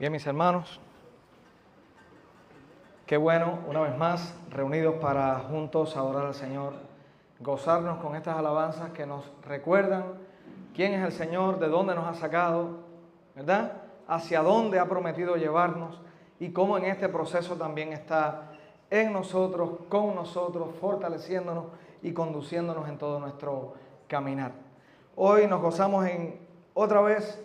Bien, mis hermanos, qué bueno, una vez más, reunidos para juntos adorar al Señor, gozarnos con estas alabanzas que nos recuerdan quién es el Señor, de dónde nos ha sacado, ¿verdad? Hacia dónde ha prometido llevarnos y cómo en este proceso también está en nosotros, con nosotros, fortaleciéndonos y conduciéndonos en todo nuestro caminar. Hoy nos gozamos en otra vez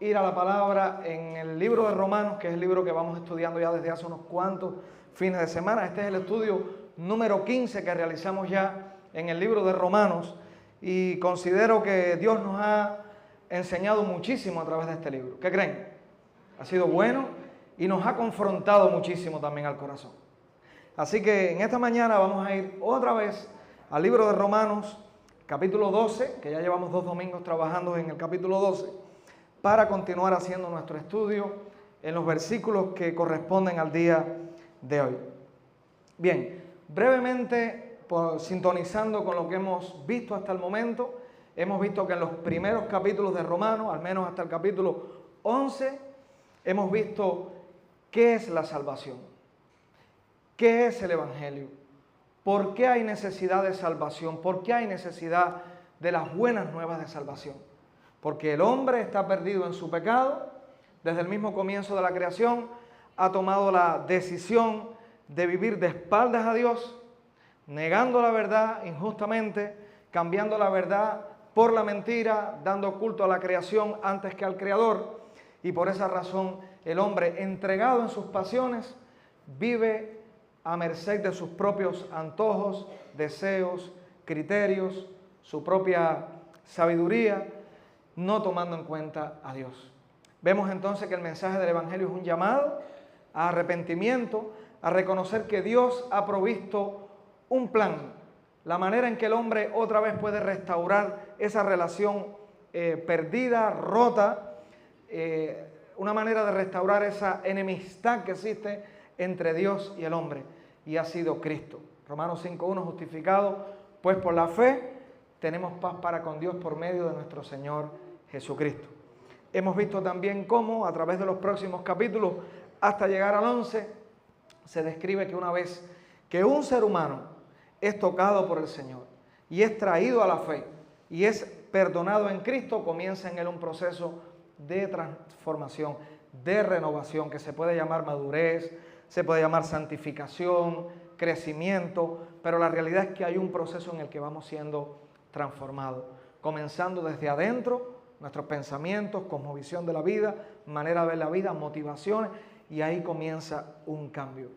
ir a la palabra en el libro de Romanos, que es el libro que vamos estudiando ya desde hace unos cuantos fines de semana. Este es el estudio número 15 que realizamos ya en el libro de Romanos y considero que Dios nos ha enseñado muchísimo a través de este libro. ¿Qué creen? Ha sido bueno y nos ha confrontado muchísimo también al corazón. Así que en esta mañana vamos a ir otra vez al libro de Romanos, capítulo 12, que ya llevamos 2 domingos trabajando en el capítulo 12, para continuar haciendo nuestro estudio en los versículos que corresponden al día de hoy. Bien, brevemente, sintonizando con lo que hemos visto hasta el momento, hemos visto que en los primeros capítulos de Romanos, al menos hasta el capítulo 11, hemos visto qué es la salvación, qué es el Evangelio, por qué hay necesidad de salvación, por qué hay necesidad de las buenas nuevas de salvación. Porque el hombre está perdido en su pecado, desde el mismo comienzo de la creación, ha tomado la decisión de vivir de espaldas a Dios, negando la verdad injustamente, cambiando la verdad por la mentira, dando culto a la creación antes que al Creador. Y por esa razón el hombre, entregado en sus pasiones, vive a merced de sus propios antojos, deseos, criterios, su propia sabiduría, no tomando en cuenta a Dios. Vemos entonces que el mensaje del Evangelio es un llamado a arrepentimiento, a reconocer que Dios ha provisto un plan, la manera en que el hombre otra vez puede restaurar esa relación perdida, rota, una manera de restaurar esa enemistad que existe entre Dios y el hombre, y ha sido Cristo. Romanos 5:1, justificado pues por la fe, tenemos paz para con Dios por medio de nuestro Señor Jesucristo. Hemos visto también cómo a través de los próximos capítulos hasta llegar al 11 se describe que una vez que un ser humano es tocado por el Señor y es traído a la fe y es perdonado en Cristo, comienza en él un proceso de transformación, de renovación, que se puede llamar madurez, se puede llamar santificación, crecimiento, pero la realidad es que hay un proceso en el que vamos siendo transformados, comenzando desde adentro, nuestros pensamientos, cosmovisión de la vida, manera de ver la vida, motivaciones, y ahí comienza un cambio.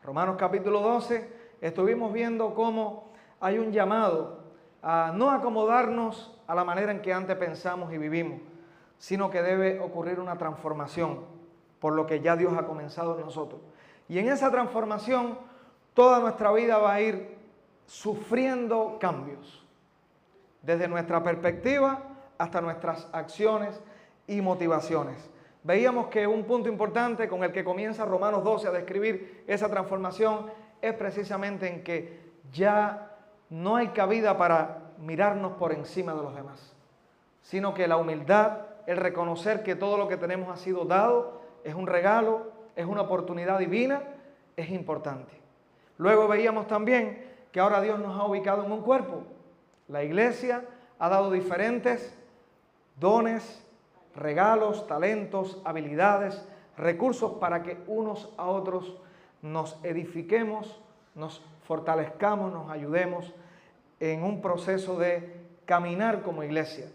Romanos capítulo 12, estuvimos viendo cómo hay un llamado a no acomodarnos a la manera en que antes pensamos y vivimos, sino que debe ocurrir una transformación por lo que ya Dios ha comenzado en nosotros. Y en esa transformación, toda nuestra vida va a ir sufriendo cambios, desde nuestra perspectiva hasta nuestras acciones y motivaciones. Veíamos que un punto importante con el que comienza Romanos 12 a describir esa transformación es precisamente en que ya no hay cabida para mirarnos por encima de los demás, sino que la humildad, el reconocer que todo lo que tenemos ha sido dado, es un regalo, es una oportunidad divina, es importante. Luego veíamos también que ahora Dios nos ha ubicado en un cuerpo. La iglesia ha dado diferentes dones, regalos, talentos, habilidades, recursos para que unos a otros nos edifiquemos, nos fortalezcamos, nos ayudemos en un proceso de caminar como iglesia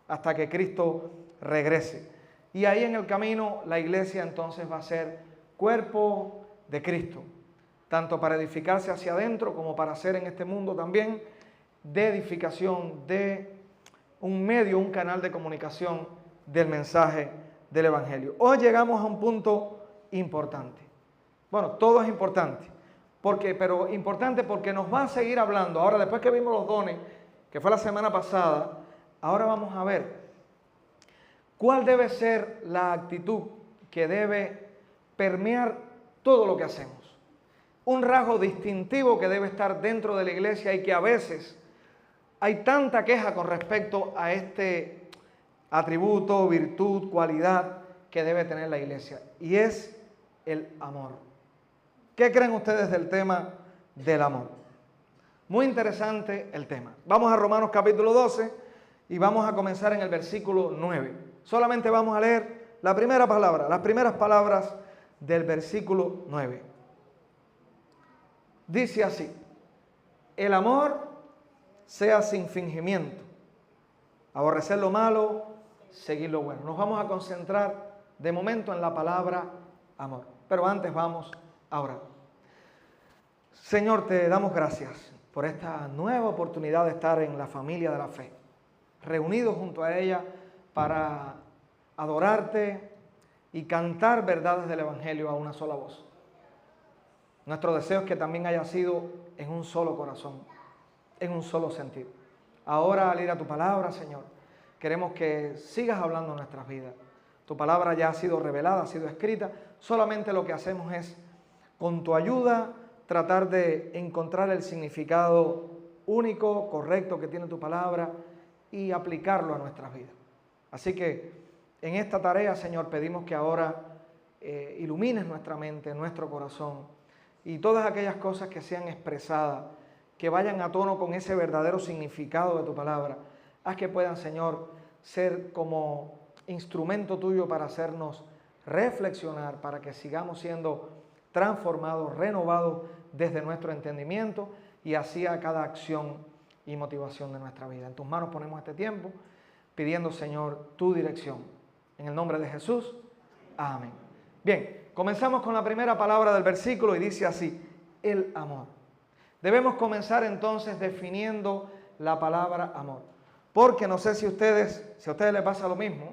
hasta que Cristo regrese. Y ahí en el camino la iglesia entonces va a ser cuerpo de Cristo, tanto para edificarse hacia adentro como para ser en este mundo también de edificación, de un medio, un canal de comunicación del mensaje del Evangelio. Hoy llegamos a un punto importante. Bueno, todo es importante, pero importante porque nos va a seguir hablando. Ahora, después que vimos los dones, que fue la semana pasada, ahora vamos a ver cuál debe ser la actitud que debe permear todo lo que hacemos. Un rasgo distintivo que debe estar dentro de la iglesia y que a veces hay tanta queja con respecto a este atributo, virtud, cualidad, que debe tener la iglesia, y es el amor. ¿Qué creen ustedes del tema del amor? Muy interesante el tema. Vamos a Romanos capítulo 12 y vamos a comenzar en el versículo 9. Solamente vamos a leer la primera palabra, las primeras palabras del versículo 9. Dice así: el amor sea sin fingimiento, aborrecer lo malo, seguir lo bueno. Nos vamos a concentrar de momento en la palabra amor. Pero antes vamos a orar. Señor, te damos gracias por esta nueva oportunidad de estar en la familia de la fe, reunidos junto a ella para adorarte y cantar verdades del Evangelio a una sola voz. Nuestro deseo es que también haya sido en un solo corazón, en un solo sentido. Ahora, al ir a tu palabra, Señor, queremos que sigas hablando en nuestras vidas. Tu palabra ya ha sido revelada, ha sido escrita. Solamente lo que hacemos es, con tu ayuda, tratar de encontrar el significado único, correcto que tiene tu palabra y aplicarlo a nuestras vidas. Así que en esta tarea, Señor, pedimos que ahora ilumines nuestra mente, nuestro corazón y todas aquellas cosas que sean expresadas, que vayan a tono con ese verdadero significado de tu palabra. Haz que puedan, Señor, ser como instrumento tuyo para hacernos reflexionar, para que sigamos siendo transformados, renovados desde nuestro entendimiento y así a cada acción y motivación de nuestra vida. En tus manos ponemos este tiempo, pidiendo, Señor, tu dirección. En el nombre de Jesús, amén. Bien, comenzamos con la primera palabra del versículo y dice así: el amor. Debemos comenzar entonces definiendo la palabra amor, porque no sé si a ustedes les pasa lo mismo,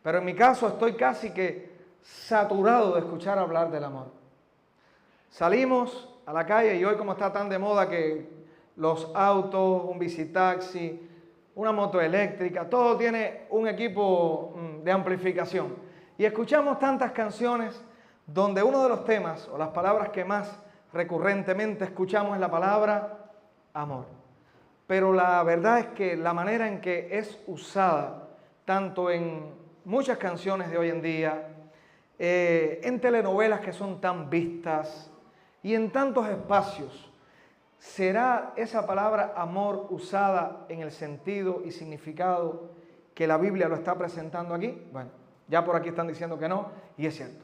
pero en mi caso estoy casi que saturado de escuchar hablar del amor. Salimos a la calle y hoy, como está tan de moda que los autos, un bicitaxi, una moto eléctrica, todo tiene un equipo de amplificación. Y escuchamos tantas canciones donde uno de los temas o las palabras que más recurrentemente escuchamos es la palabra amor. Pero la verdad es que la manera en que es usada, tanto en muchas canciones de hoy en día, en telenovelas que son tan vistas y en tantos espacios, ¿será esa palabra amor usada en el sentido y significado que la Biblia lo está presentando aquí? Bueno, ya por aquí están diciendo que no, y es cierto.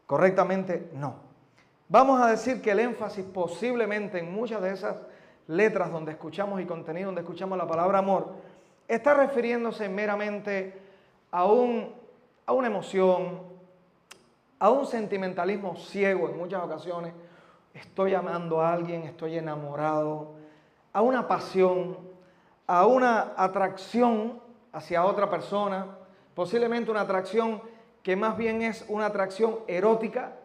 Correctamente no. Vamos a decir que el énfasis posiblemente en muchas de esas letras donde escuchamos y contenido donde escuchamos la palabra amor, está refiriéndose meramente a una emoción, a un sentimentalismo ciego en muchas ocasiones. Estoy amando a alguien, estoy enamorado, a una pasión, a una atracción hacia otra persona, posiblemente una atracción que más bien es una atracción erótica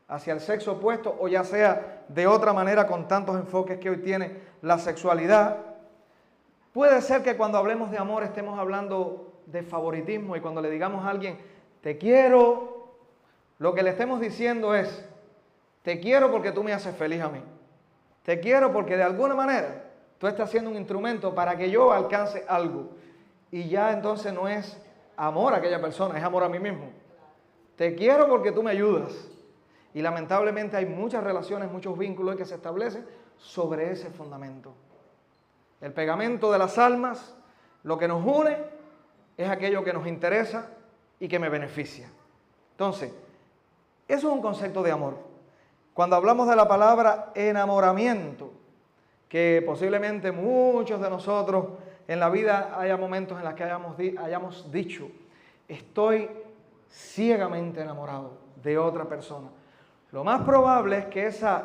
hacia el sexo opuesto, o ya sea de otra manera con tantos enfoques que hoy tiene la sexualidad. Puede ser que cuando hablemos de amor estemos hablando de favoritismo y cuando le digamos a alguien, te quiero, lo que le estemos diciendo es, te quiero porque tú me haces feliz a mí. Te quiero porque de alguna manera tú estás siendo un instrumento para que yo alcance algo. Y ya entonces no es amor a aquella persona, es amor a mí mismo. Te quiero porque tú me ayudas. Y lamentablemente hay muchas relaciones, muchos vínculos que se establecen sobre ese fundamento. El pegamento de las almas, lo que nos une, es aquello que nos interesa y que me beneficia. Entonces, eso es un concepto de amor. Cuando hablamos de la palabra enamoramiento, que posiblemente muchos de nosotros en la vida haya momentos en los que hayamos dicho, estoy ciegamente enamorado de otra persona. Lo más probable es que esa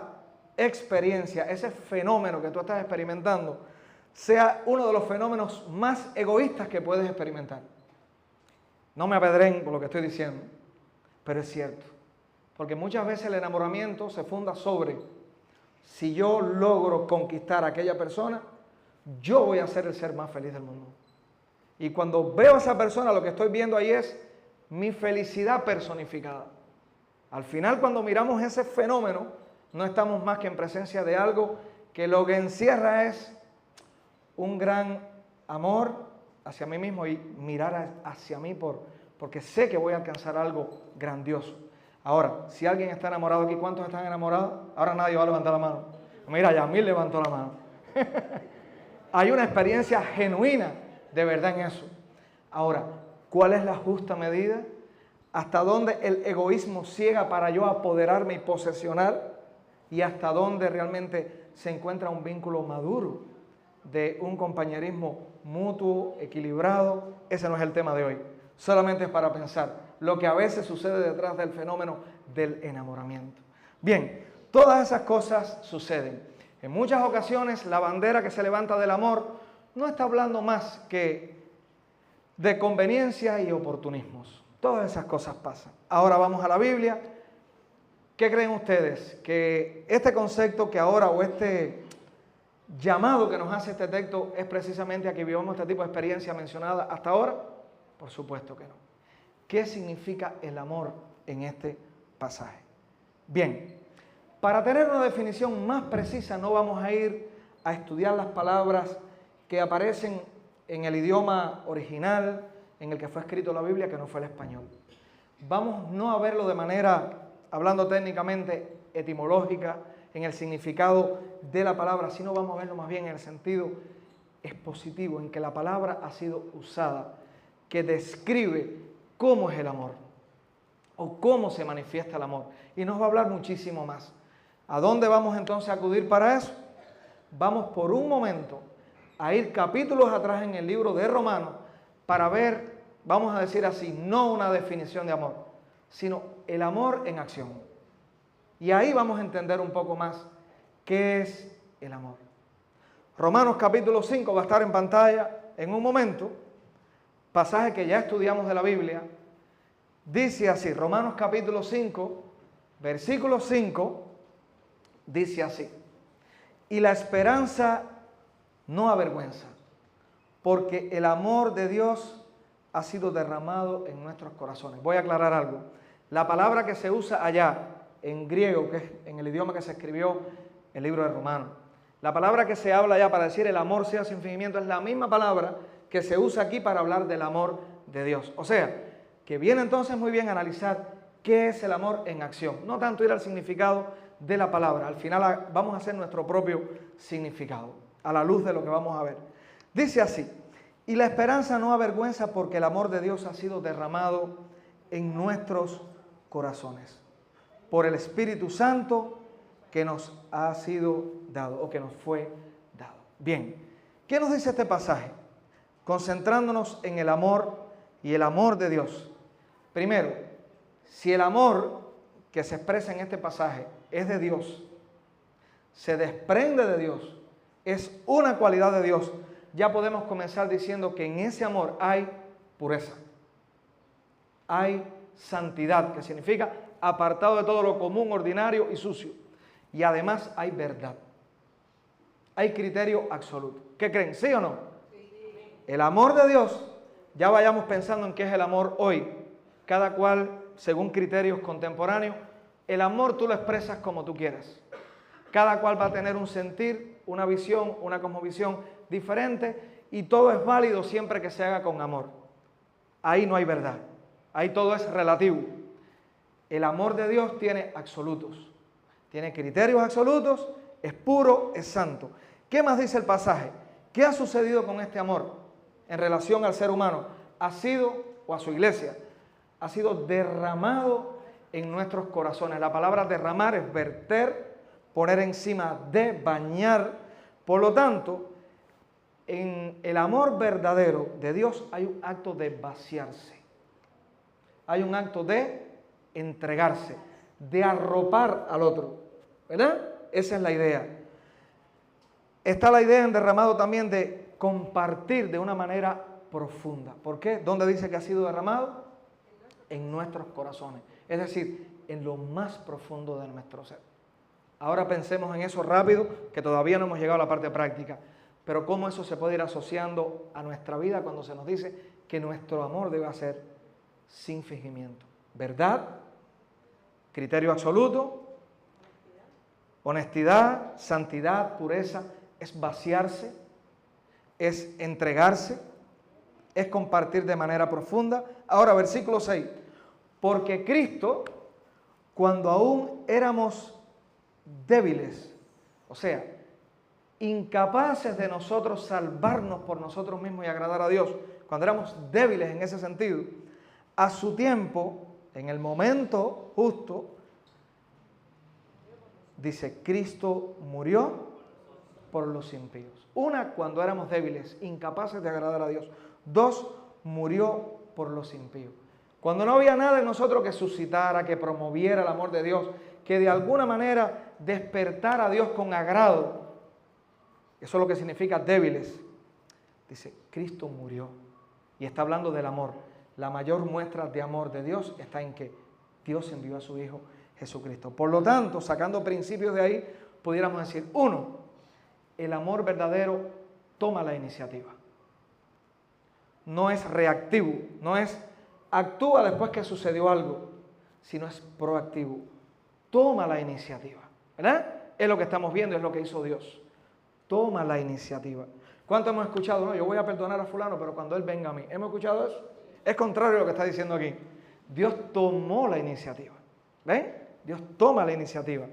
experiencia, ese fenómeno que tú estás experimentando, sea uno de los fenómenos más egoístas que puedes experimentar. No me apedreen por lo que estoy diciendo, pero es cierto. Porque muchas veces el enamoramiento se funda sobre, si yo logro conquistar a aquella persona, yo voy a ser el ser más feliz del mundo. Y cuando veo a esa persona, lo que estoy viendo ahí es mi felicidad personificada. Al final, cuando miramos ese fenómeno, no estamos más que en presencia de algo que lo que encierra es un gran amor hacia mí mismo y mirar hacia mí por porque sé que voy a alcanzar algo grandioso. Ahora, si alguien está enamorado aquí, ¿cuántos están enamorados? Ahora nadie va a levantar la mano. Mira, Yamil levantó la mano. Hay una experiencia genuina de verdad en eso. Ahora, ¿cuál es la justa medida? ¿Hasta dónde el egoísmo ciega para yo apoderarme y posesionar? ¿Y hasta dónde realmente se encuentra un vínculo maduro de un compañerismo mutuo, equilibrado? Ese no es el tema de hoy. Solamente es para pensar lo que a veces sucede detrás del fenómeno del enamoramiento. Bien, todas esas cosas suceden. En muchas ocasiones la bandera que se levanta del amor no está hablando más que de conveniencia y oportunismos. Todas esas cosas pasan. Ahora vamos a la Biblia. ¿Qué creen ustedes? Que este concepto que ahora, o este llamado que nos hace este texto, es precisamente a que vivamos este tipo de experiencia mencionada hasta ahora? Por supuesto que no. ¿Qué significa el amor en este pasaje? Bien, para tener una definición más precisa no vamos a ir a estudiar las palabras que aparecen en el idioma original en el que fue escrito la Biblia, que no fue el español. Vamos no a verlo de manera, hablando técnicamente, etimológica, en el significado de la palabra, sino vamos a verlo más bien en el sentido expositivo, en que la palabra ha sido usada, que describe cómo es el amor o cómo se manifiesta el amor. Y nos va a hablar muchísimo más. ¿A dónde vamos entonces a acudir para eso? Vamos por un momento a ir capítulos atrás en el libro de Romanos para ver, vamos a decir así, no una definición de amor, sino el amor en acción. Y ahí vamos a entender un poco más qué es el amor. Romanos capítulo 5 va a estar en pantalla en un momento, pasaje que ya estudiamos de la Biblia. Dice así, Romanos capítulo 5, versículo 5, dice así: y la esperanza no avergüenza, porque el amor de Dios ha sido derramado en nuestros corazones. Voy a aclarar algo. La palabra que se usa allá en griego, que es en el idioma que se escribió el libro de Romanos, la palabra que se habla allá para decir el amor sea sin fingimiento es la misma palabra que se usa aquí para hablar del amor de Dios. O sea, que viene entonces muy bien analizar qué es el amor en acción, no tanto ir al significado de la palabra. Al final vamos a hacer nuestro propio significado, a la luz de lo que vamos a ver. Dice así: y la esperanza no avergüenza, porque el amor de Dios ha sido derramado en nuestros corazones por el Espíritu Santo que nos ha sido dado, o que nos fue dado. Bien, ¿qué nos dice este pasaje? Concentrándonos en el amor y el amor de Dios. Primero, si el amor que se expresa en este pasaje es de Dios, se desprende de Dios, es una cualidad de Dios, ya podemos comenzar diciendo que en ese amor hay pureza, hay santidad, que significa apartado de todo lo común, ordinario y sucio. Y además hay verdad, hay criterio absoluto. ¿Qué creen? ¿Sí o no? El amor de Dios, ya vayamos pensando en qué es el amor hoy, cada cual según criterios contemporáneos. El amor tú lo expresas como tú quieras. Cada cual va a tener un sentir, una visión, una cosmovisión diferente, y todo es válido siempre que se haga con amor. Ahí no hay verdad, ahí todo es relativo. El amor de Dios tiene absolutos, tiene criterios absolutos, es puro, es santo. ¿Qué más dice el pasaje? ¿Qué ha sucedido con este amor en relación al ser humano? Ha sido, o a su iglesia, ha sido derramado en nuestros corazones. La palabra derramar es verter, poner encima de, bañar. Por lo tanto, en el amor verdadero de Dios hay un acto de vaciarse. Hay un acto de entregarse, de arropar al otro. ¿Verdad? Esa es la idea. Está la idea en derramado también de compartir de una manera profunda. ¿Por qué? ¿Dónde dice que ha sido derramado? En nuestros corazones. Es decir, en lo más profundo de nuestro ser. Ahora pensemos en eso rápido, que todavía no hemos llegado a la parte práctica. Pero cómo eso se puede ir asociando a nuestra vida cuando se nos dice que nuestro amor debe ser sin fingimiento. ¿Verdad? Criterio absoluto. Honestidad, santidad, pureza. Es vaciarse, es entregarse. es compartir de manera profunda. Ahora, versículo 6. Porque Cristo, cuando aún éramos débiles, o sea, incapaces de nosotros salvarnos por nosotros mismos y agradar a Dios, cuando éramos débiles en ese sentido, a su tiempo, en el momento justo, dice, Cristo murió por los impíos. Una, cuando éramos débiles, incapaces de agradar a Dios. Dos, murió por los impíos. Cuando no había nada en nosotros que suscitara, que promoviera el amor de Dios, que de alguna manera despertara a Dios con agrado. Eso es lo que significa débiles. Dice, Cristo murió. Y está hablando del amor. La mayor muestra de amor de Dios está en que Dios envió a su Hijo Jesucristo. Por lo tanto, sacando principios de ahí, pudiéramos decir, uno, el amor verdadero toma la iniciativa. No es reactivo, no es actúa después que sucedió algo, sino es proactivo. Toma la iniciativa, ¿verdad? Es lo que estamos viendo, es lo que hizo Dios. Toma la iniciativa. ¿Cuánto hemos escuchado? No, yo voy a perdonar a fulano, pero cuando él venga a mí. ¿Hemos escuchado eso? Es contrario a lo que está diciendo aquí. Dios tomó la iniciativa. ¿Ven? Dios toma la iniciativa.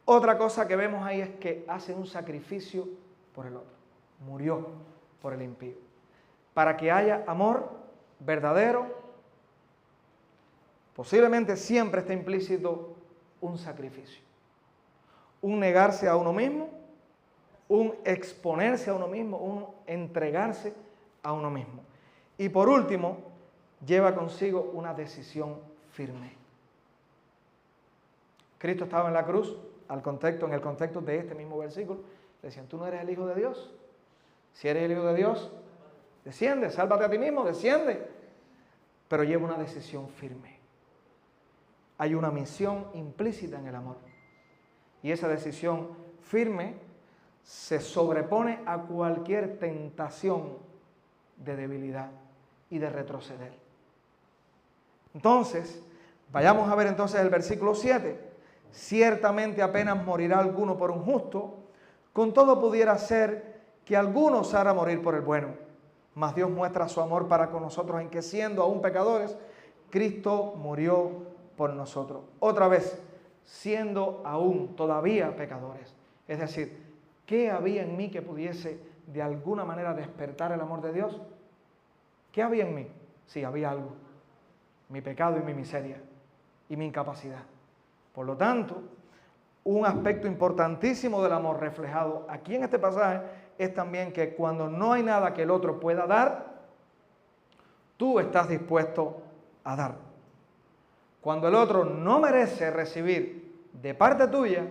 Otra cosa que vemos ahí es que hace un sacrificio por el otro. Murió por el impío. Para que haya amor verdadero, posiblemente siempre está implícito un sacrificio. Un negarse a uno mismo, un exponerse a uno mismo, un entregarse a uno mismo. Y por último, lleva consigo una decisión firme. Cristo estaba en la cruz, en el contexto de este mismo versículo, le decían, tú no eres el Hijo de Dios. Si eres el Hijo de Dios, desciende, sálvate a ti mismo, desciende. Pero lleva una decisión firme. Hay una misión implícita en el amor. Y esa decisión firme se sobrepone a cualquier tentación de debilidad y de retroceder. Entonces, vayamos a ver entonces el versículo 7. Ciertamente apenas morirá alguno por un justo, con todo pudiera ser que alguno osara morir por el bueno. Mas Dios muestra su amor para con nosotros en que siendo aún pecadores, Cristo murió por nosotros. Otra vez, siendo aún todavía pecadores. Es decir, ¿qué había en mí que pudiese de alguna manera despertar el amor de Dios? ¿Qué había en mí? Sí, había algo. Mi pecado y mi miseria y mi incapacidad. Por lo tanto, un aspecto importantísimo del amor reflejado aquí en este pasaje es también que cuando no hay nada que el otro pueda dar, tú estás dispuesto a dar. Cuando el otro no merece recibir de parte tuya,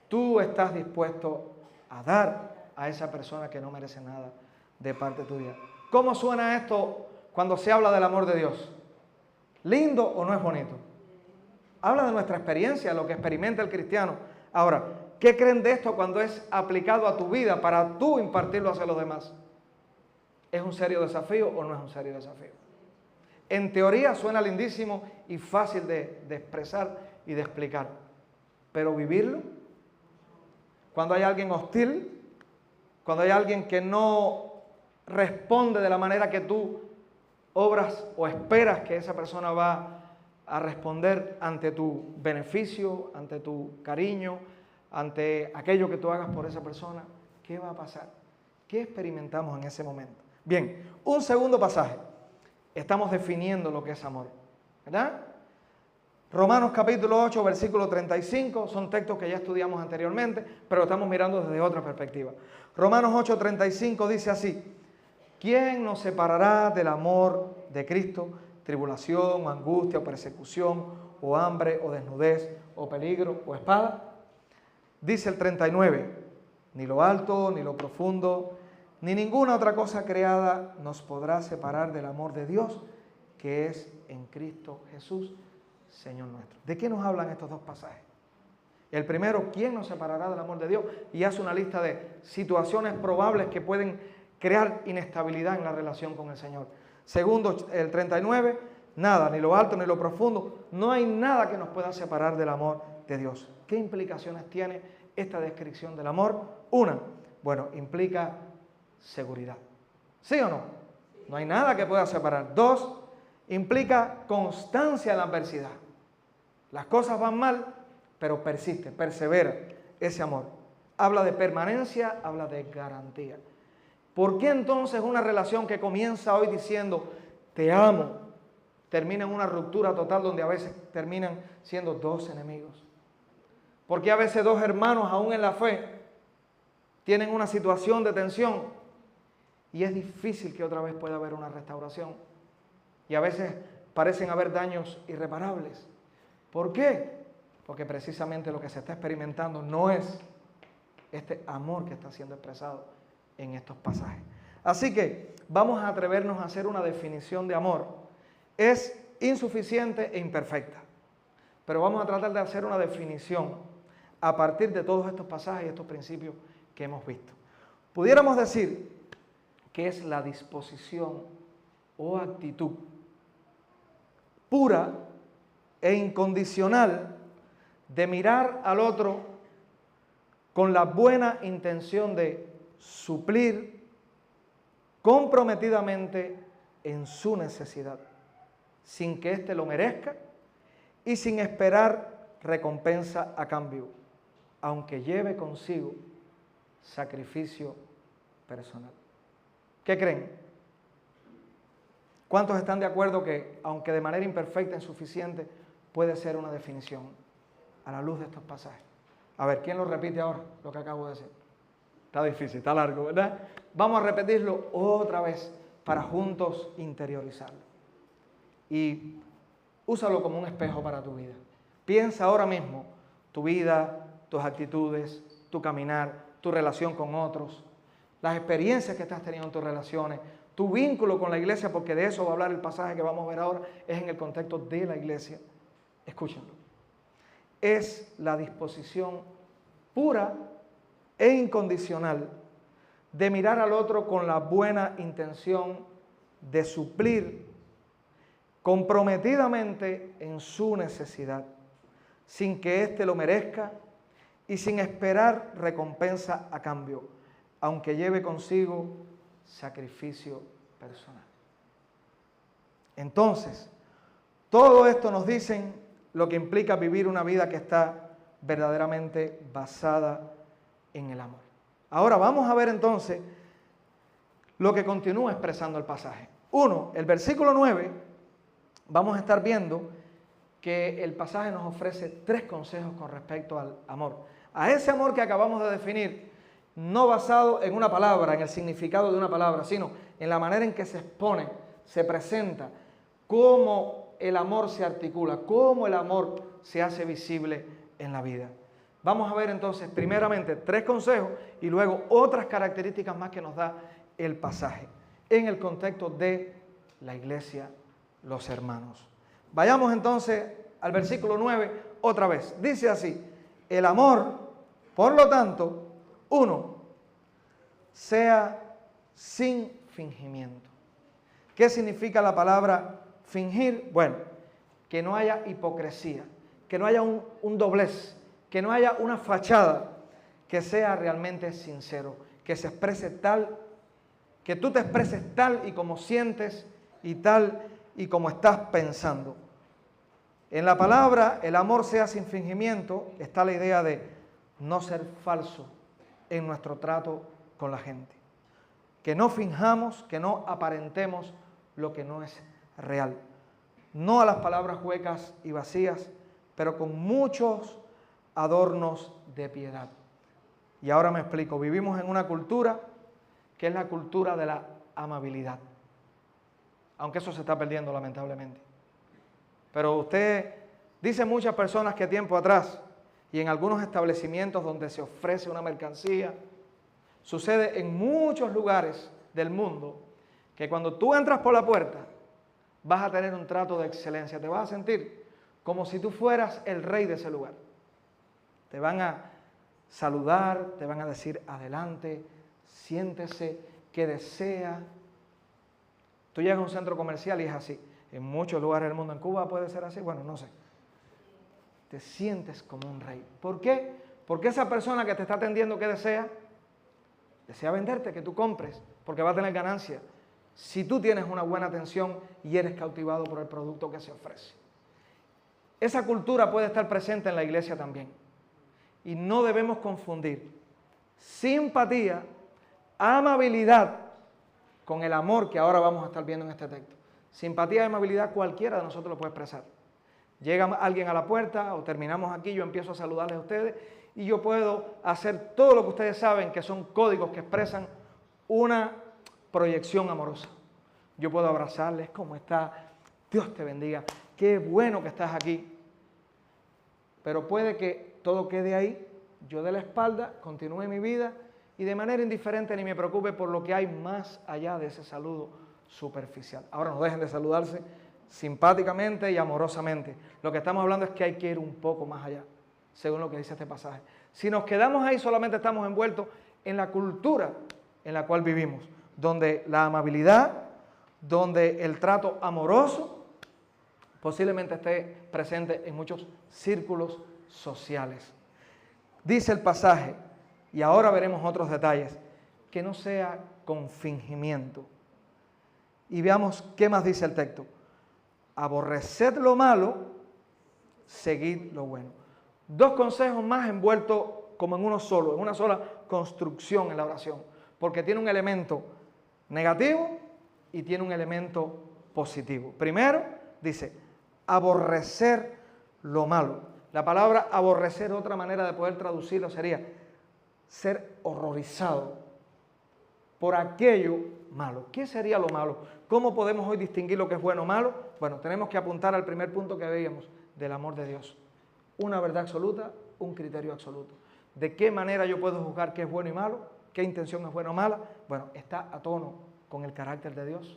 tú estás dispuesto a dar a esa persona que no merece nada de parte tuya. ¿Cómo suena esto cuando se habla del amor de Dios? ¿Lindo o no es bonito? Habla de nuestra experiencia, lo que experimenta el cristiano. Ahora, ¿qué creen de esto cuando es aplicado a tu vida para tú impartirlo hacia los demás? ¿Es un serio desafío o no es un serio desafío? En teoría suena lindísimo y fácil de expresar y de explicar. Pero vivirlo, cuando hay alguien hostil, cuando hay alguien que no responde de la manera que tú obras o esperas que esa persona va a responder ante tu beneficio, ante tu cariño, ante aquello que tú hagas por esa persona, ¿qué va a pasar? ¿Qué experimentamos en ese momento? Bien, un segundo pasaje. Estamos definiendo lo que es amor, ¿verdad? Romanos capítulo 8, versículo 35, son textos que ya estudiamos anteriormente, pero estamos mirando desde otra perspectiva. Romanos 8, 35 dice así, ¿quién nos separará del amor de Cristo? Tribulación, o angustia, o persecución, o hambre, o desnudez, o peligro, o espada. Dice el 39, ni lo alto, ni lo profundo, ni ninguna otra cosa creada nos podrá separar del amor de Dios, que es en Cristo Jesús, Señor nuestro. ¿De qué nos hablan estos dos pasajes? El primero, ¿quién nos separará del amor de Dios? Y hace una lista de situaciones probables que pueden crear inestabilidad en la relación con el Señor. Segundo, el 39, nada, ni lo alto ni lo profundo, no hay nada que nos pueda separar del amor de Dios. ¿Qué implicaciones tiene esta descripción del amor? Una, bueno, implica seguridad. ¿Sí o no? No hay nada que pueda separar. 2, implica constancia en la adversidad. Las cosas van mal, pero persiste, persevera ese amor. Habla de permanencia, habla de garantía. ¿Por qué entonces una relación que comienza hoy diciendo te amo, termina en una ruptura total donde a veces terminan siendo 2 enemigos? ¿Por qué a veces 2 hermanos aún en la fe tienen una situación de tensión y es difícil que otra vez pueda haber una restauración? Y a veces parecen haber daños irreparables. ¿Por qué? Porque precisamente lo que se está experimentando no es este amor que está siendo expresado en estos pasajes. Así que vamos a atrevernos a hacer una definición de amor. Es insuficiente e imperfecta, pero vamos a tratar de hacer una definición a partir de todos estos pasajes y estos principios que hemos visto. Pudiéramos decir que es la disposición o actitud pura e incondicional de mirar al otro con la buena intención de suplir comprometidamente en su necesidad, sin que éste lo merezca y sin esperar recompensa a cambio, aunque lleve consigo sacrificio personal. ¿Qué creen? ¿Cuántos están de acuerdo que, aunque de manera imperfecta e insuficiente, puede ser una definición a la luz de estos pasajes? A ver, ¿quién lo repite ahora, lo que acabo de decir? Está difícil, está largo, ¿verdad? Vamos a repetirlo otra vez para juntos interiorizarlo. Y úsalo como un espejo para tu vida. Piensa ahora mismo tu vida, tus actitudes, tu caminar, tu relación con otros, las experiencias que estás teniendo en tus relaciones, tu vínculo con la iglesia, porque de eso va a hablar el pasaje que vamos a ver ahora, es en el contexto de la iglesia. Escúchenlo. Es la disposición pura e incondicional de mirar al otro con la buena intención de suplir comprometidamente en su necesidad, sin que éste lo merezca y sin esperar recompensa a cambio, aunque lleve consigo sacrificio personal. Entonces, todo esto nos dicen lo que implica vivir una vida que está verdaderamente basada en el amor. Ahora vamos a ver entonces lo que continúa expresando el pasaje. 1, el versículo 9, vamos a estar viendo que el pasaje nos ofrece 3 consejos con respecto al amor. A ese amor que acabamos de definir, no basado en una palabra, en el significado de una palabra, sino en la manera en que se expone, se presenta, cómo el amor se articula, cómo el amor se hace visible en la vida. Vamos a ver entonces primeramente 3 consejos y luego otras características más que nos da el pasaje en el contexto de la iglesia, los hermanos. Vayamos entonces al versículo 9 otra vez. Dice así: el amor, por lo tanto, 1, sea sin fingimiento. ¿Qué significa la palabra fingir? Bueno, que no haya hipocresía, que no haya un doblez, que no haya una fachada, que sea realmente sincero, que se exprese tal, que tú te expreses tal y como sientes y tal y como estás pensando. En la palabra, el amor sea sin fingimiento, está la idea de no ser falso en nuestro trato con la gente. Que no finjamos, que no aparentemos lo que no es real. No a las palabras huecas y vacías, pero con muchos adornos de piedad. Y ahora me explico. Vivimos en una cultura que es la cultura de la amabilidad. Aunque eso se está perdiendo lamentablemente. Pero usted dice muchas personas que tiempo atrás y en algunos establecimientos donde se ofrece una mercancía, sucede en muchos lugares del mundo que cuando tú entras por la puerta vas a tener un trato de excelencia, te vas a sentir como si tú fueras el rey de ese lugar. Te van a saludar, te van a decir adelante, siéntese, que desea. Tú llegas a un centro comercial y es así. En muchos lugares del mundo, en Cuba puede ser así, bueno, no sé. Te sientes como un rey. ¿Por qué? Porque esa persona que te está atendiendo, ¿qué desea? Desea venderte, que tú compres, porque va a tener ganancia. si tú tienes una buena atención y eres cautivado por el producto que se ofrece. Esa cultura puede estar presente en la iglesia también. Y no debemos confundir simpatía, amabilidad con el amor que ahora vamos a estar viendo en este texto. Simpatía y amabilidad cualquiera de nosotros lo puede expresar. Llega alguien a la puerta o terminamos aquí, yo empiezo a saludarles a ustedes y yo puedo hacer todo lo que ustedes saben que son códigos que expresan una proyección amorosa. Yo puedo abrazarles, ¿cómo está? Dios te bendiga, qué bueno que estás aquí. Pero puede que todo quede ahí, yo dé la espalda, continúe mi vida y de manera indiferente ni me preocupe por lo que hay más allá de ese saludo superficial. Ahora no dejen de saludarse simpáticamente y amorosamente. Lo que estamos hablando es que hay que ir un poco más allá, según lo que dice este pasaje. Si nos quedamos ahí, solamente estamos envueltos en la cultura en la cual vivimos, donde la amabilidad, donde el trato amoroso posiblemente esté presente en muchos círculos sociales. Dice el pasaje, y ahora veremos otros detalles, que no sea con fingimiento. Y veamos qué más dice el texto. Aborreced lo malo, seguid lo bueno. Dos consejos más envueltos como en uno solo, en una sola construcción en la oración, porque tiene un elemento negativo y tiene un elemento positivo. Primero, dice, aborrecer lo malo. La palabra aborrecer, otra manera de poder traducirlo sería ser horrorizado por aquello malo. ¿Qué sería lo malo? ¿Cómo podemos hoy distinguir lo que es bueno o malo? Bueno, tenemos que apuntar al primer punto que veíamos, del amor de Dios. Una verdad absoluta, un criterio absoluto. ¿De qué manera yo puedo juzgar qué es bueno y malo? ¿Qué intención es buena o mala? Bueno, está a tono con el carácter de Dios.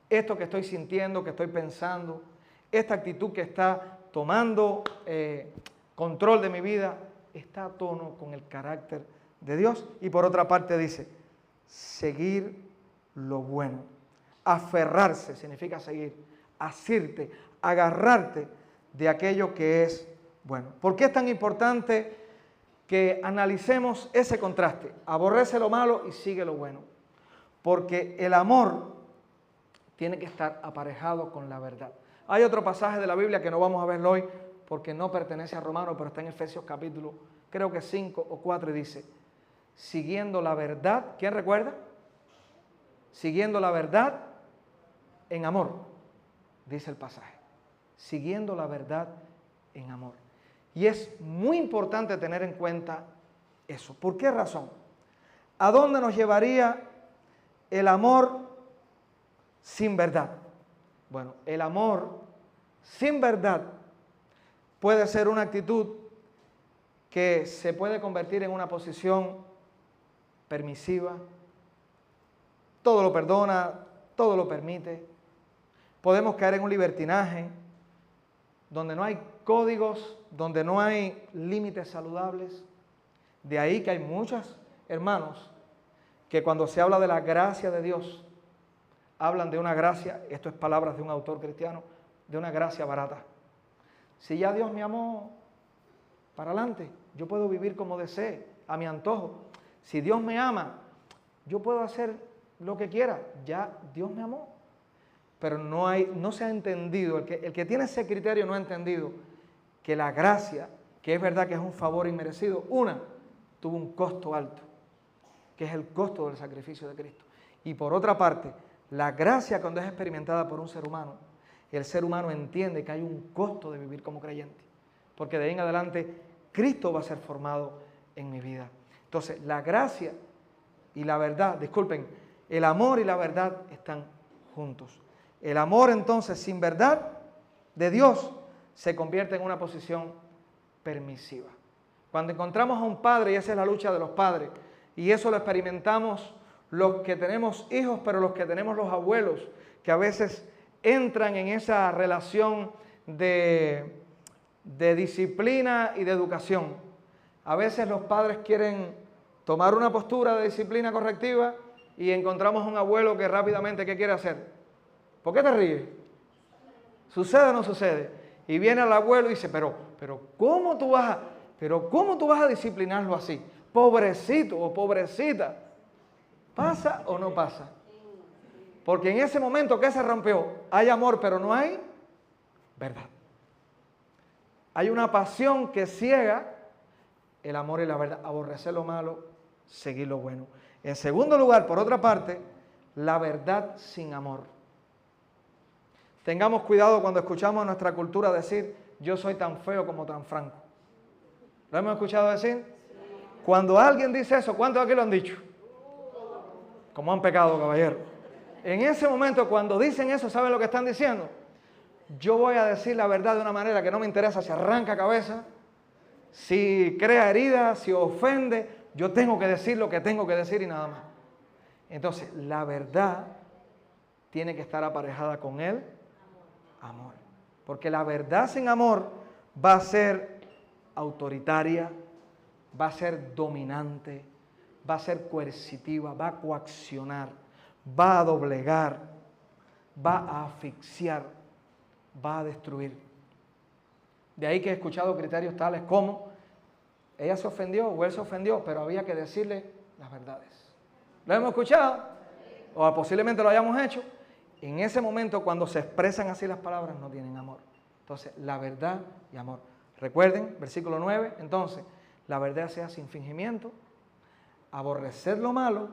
Esto que estoy sintiendo, que estoy pensando, esta actitud que está tomando control de mi vida, está a tono con el carácter de Dios. Y por otra parte dice, seguir lo bueno. Aferrarse significa seguir, asirte, agarrarte de aquello que es bueno. ¿Por qué es tan importante que analicemos ese contraste? Aborrece lo malo y sigue lo bueno. Porque el amor tiene que estar aparejado con la verdad. Hay otro pasaje de la Biblia que no vamos a verlo hoy porque no pertenece a Romanos, pero está en Efesios capítulo, creo que 5 o 4 y dice, siguiendo la verdad, ¿quién recuerda? Siguiendo la verdad en amor, dice el pasaje. Siguiendo la verdad en amor. Y es muy importante tener en cuenta eso. ¿Por qué razón? ¿A dónde nos llevaría el amor sin verdad? Bueno, el amor sin verdad puede ser una actitud que se puede convertir en una posición permisiva. Todo lo perdona, todo lo permite. Podemos caer en un libertinaje donde no hay códigos, donde no hay límites saludables. De ahí que hay muchos hermanos que cuando se habla de la gracia de Dios, hablan de una gracia, esto es palabras de un autor cristiano, de una gracia barata. Si ya Dios me amó, para adelante, yo puedo vivir como desee, a mi antojo. Si Dios me ama, yo puedo hacer lo que quiera, ya Dios me amó. Pero no se ha entendido, el que tiene ese criterio no ha entendido que la gracia, que es verdad que es un favor inmerecido, tuvo un costo alto, que es el costo del sacrificio de Cristo. Y por otra parte, la gracia cuando es experimentada por un ser humano, el ser humano entiende que hay un costo de vivir como creyente, porque de ahí en adelante Cristo va a ser formado en mi vida. Entonces, la gracia y la verdad, disculpen, el amor y la verdad están juntos. El amor entonces sin verdad de Dios se convierte en una posición permisiva. Cuando encontramos a un padre, y esa es la lucha de los padres, y eso lo experimentamos los que tenemos hijos, pero los que tenemos los abuelos, que a veces entran en esa relación de disciplina y de educación. A veces los padres quieren tomar una postura de disciplina correctiva y encontramos a un abuelo que rápidamente, ¿qué quiere hacer? ¿Por qué te ríes? ¿Sucede o no sucede? Y viene el abuelo y dice, pero ¿cómo tú vas a disciplinarlo así? Pobrecito o pobrecita. ¿Pasa o no pasa? Porque en ese momento que se rompió, hay amor, pero no hay verdad. Hay una pasión que ciega el amor y la verdad. Aborrecer lo malo, seguir lo bueno. En segundo lugar, por otra parte, la verdad sin amor. Tengamos cuidado cuando escuchamos en nuestra cultura decir, yo soy tan feo como tan franco. ¿Lo hemos escuchado decir? Cuando alguien dice eso, ¿cuántos aquí lo han dicho? Como han pecado, caballero. En ese momento, cuando dicen eso, ¿saben lo que están diciendo? Yo voy a decir la verdad de una manera que no me interesa si arranca cabeza, si crea heridas, si ofende. Yo tengo que decir lo que tengo que decir y nada más. Entonces, la verdad tiene que estar aparejada con el amor. Porque la verdad sin amor va a ser autoritaria, va a ser dominante, va a ser coercitiva, va a coaccionar, va a doblegar, va a asfixiar, va a destruir. De ahí que he escuchado criterios tales como, ella se ofendió o él se ofendió, pero había que decirle las verdades. ¿Lo hemos escuchado? O posiblemente lo hayamos hecho. En ese momento, cuando se expresan así las palabras, no tienen amor. Entonces, la verdad y amor. Recuerden, versículo 9, entonces, la verdad sea sin fingimiento, aborrecer lo malo,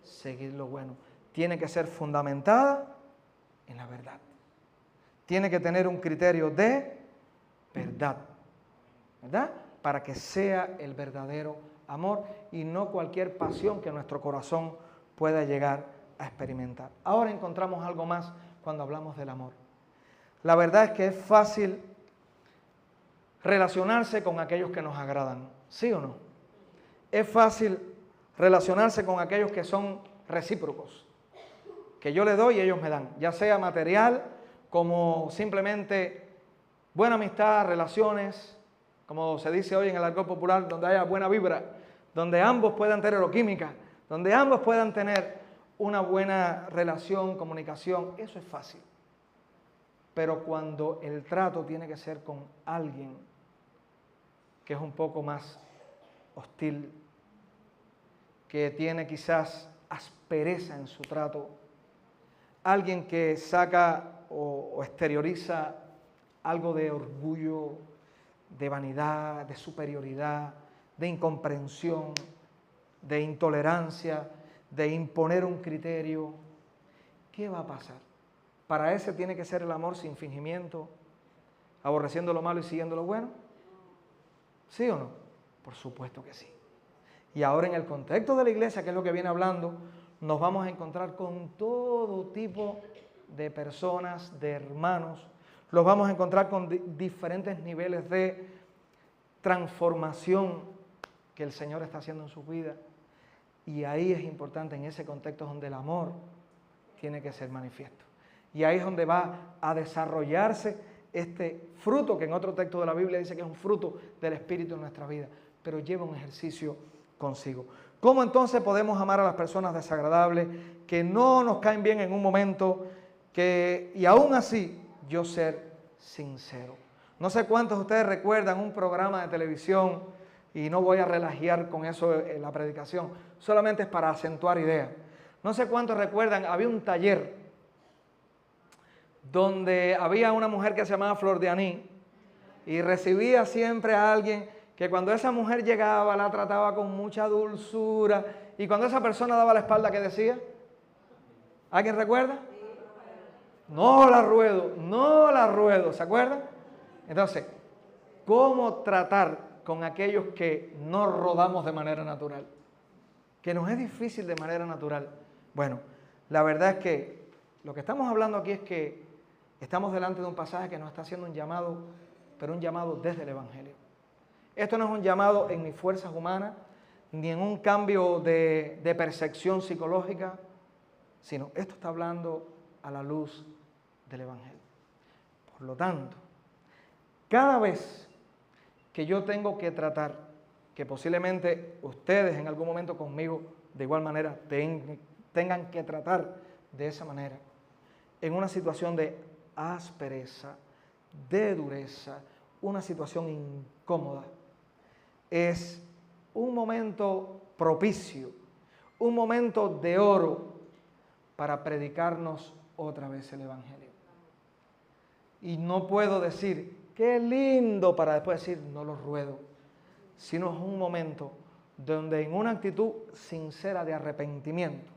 seguir lo bueno. Tiene que ser fundamentada en la verdad. Tiene que tener un criterio de verdad, ¿verdad? Para que sea el verdadero amor y no cualquier pasión que nuestro corazón pueda llegar a experimentar. Ahora encontramos algo más cuando hablamos del amor. La verdad es que es fácil relacionarse con aquellos que nos agradan, ¿sí o no? Es fácil relacionarse con aquellos que son recíprocos, que yo le doy y ellos me dan, ya sea material, como simplemente buena amistad, relaciones, como se dice hoy en el argot popular, donde haya buena vibra, donde ambos puedan tener química, donde ambos puedan tener una buena relación, comunicación, eso es fácil. Pero cuando el trato tiene que ser con alguien que es un poco más hostil, que tiene quizás aspereza en su trato, alguien que saca o exterioriza algo de orgullo, de vanidad, de superioridad, de incomprensión, de intolerancia, de imponer un criterio, ¿qué va a pasar? Para ese tiene que ser el amor sin fingimiento, aborreciendo lo malo y siguiendo lo bueno. ¿Sí o no? Por supuesto que sí. Y ahora en el contexto de la iglesia, que es lo que viene hablando, nos vamos a encontrar con todo tipo de personas, de hermanos, los vamos a encontrar con diferentes niveles de transformación que el Señor está haciendo en sus vidas. Y ahí es importante, en ese contexto donde el amor tiene que ser manifiesto. Y ahí es donde va a desarrollarse este fruto, que en otro texto de la Biblia dice que es un fruto del Espíritu en nuestra vida, pero lleva un ejercicio consigo. ¿Cómo entonces podemos amar a las personas desagradables que no nos caen bien en un momento, y aún así yo ser sincero? No sé cuántos de ustedes recuerdan un programa de televisión, y no voy a relajar con eso en la predicación, solamente es para acentuar ideas. No sé cuántos recuerdan, había un taller donde había una mujer que se llamaba Flor de Anís y recibía siempre a alguien que cuando esa mujer llegaba la trataba con mucha dulzura, y cuando esa persona daba la espalda, ¿qué decía? ¿Alguien recuerda? No la ruedo, no la ruedo, ¿se acuerdan? Entonces, ¿cómo tratar con aquellos que no rodamos de manera natural? Que nos es difícil de manera natural. Bueno, la verdad es que lo que estamos hablando aquí es que estamos delante de un pasaje que nos está haciendo un llamado, pero un llamado desde el Evangelio. Esto no es un llamado en mis fuerzas humanas, ni en un cambio de percepción psicológica, sino esto está hablando a la luz del Evangelio. Por lo tanto, cada vez que yo tengo que tratar, que posiblemente ustedes en algún momento conmigo de igual manera tengan que tratar de esa manera, en una situación de aspereza, de dureza, una situación incómoda, es un momento propicio, un momento de oro para predicarnos otra vez el Evangelio. Y no puedo decir, qué lindo, para después decir, no lo ruedo, sino es un momento donde en una actitud sincera de arrepentimiento,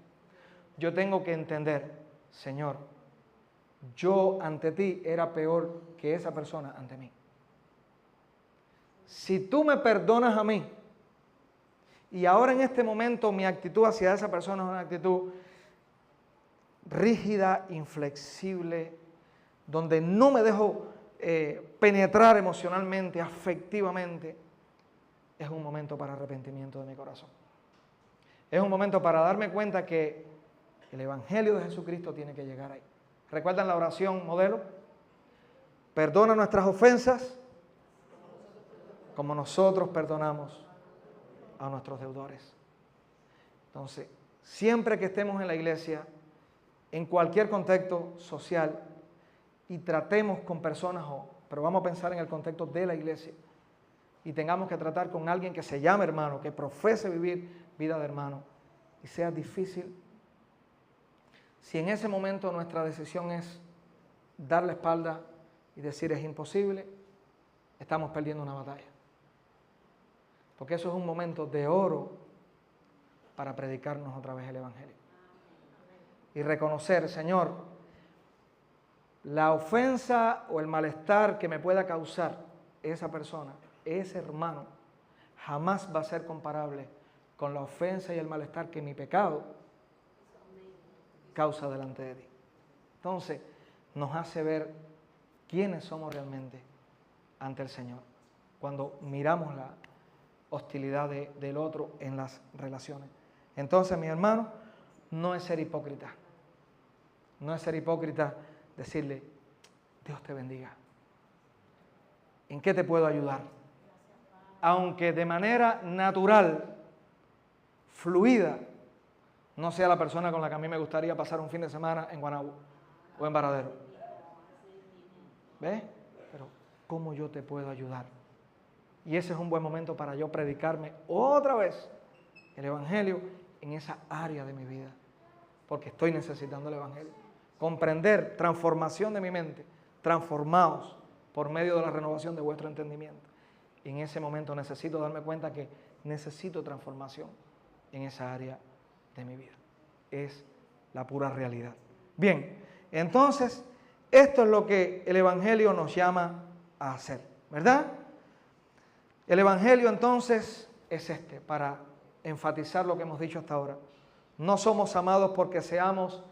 yo tengo que entender, Señor, yo ante ti era peor que esa persona ante mí. Si tú me perdonas a mí, y ahora en este momento mi actitud hacia esa persona es una actitud rígida, inflexible, donde no me dejo penetrar emocionalmente, afectivamente, es un momento para arrepentimiento de mi corazón. Es un momento para darme cuenta que el Evangelio de Jesucristo tiene que llegar ahí. ¿Recuerdan la oración modelo? Perdona nuestras ofensas como nosotros perdonamos a nuestros deudores. Entonces, siempre que estemos en la iglesia, en cualquier contexto social, y tratemos con personas, pero vamos a pensar en el contexto de la iglesia, y tengamos que tratar con alguien que se llame hermano, que profese vivir vida de hermano, y sea difícil, si en ese momento nuestra decisión es dar la espalda y decir es imposible, estamos perdiendo una batalla. Porque eso es un momento de oro para predicarnos otra vez el Evangelio. Y reconocer, Señor, la ofensa o el malestar que me pueda causar esa persona, ese hermano, jamás va a ser comparable con la ofensa y el malestar que mi pecado causa delante de ti. Entonces, nos hace ver quiénes somos realmente ante el Señor, cuando miramos la hostilidad del otro en las relaciones. Entonces, mi hermano, no es ser hipócrita. No es ser hipócrita decirle, Dios te bendiga. ¿En qué te puedo ayudar? Aunque de manera natural, fluida, no sea la persona con la que a mí me gustaría pasar un fin de semana en Guanabu o en Varadero. ¿Ves? Pero, ¿cómo yo te puedo ayudar? Y ese es un buen momento para yo predicarme otra vez el Evangelio en esa área de mi vida. Porque estoy necesitando el Evangelio. Comprender, transformación de mi mente, transformaos por medio de la renovación de vuestro entendimiento. Y en ese momento necesito darme cuenta que necesito transformación en esa área de mi vida. Es la pura realidad. Bien, entonces, esto es lo que el Evangelio nos llama a hacer, ¿verdad? El Evangelio entonces es para enfatizar lo que hemos dicho hasta ahora. No somos amados porque seamos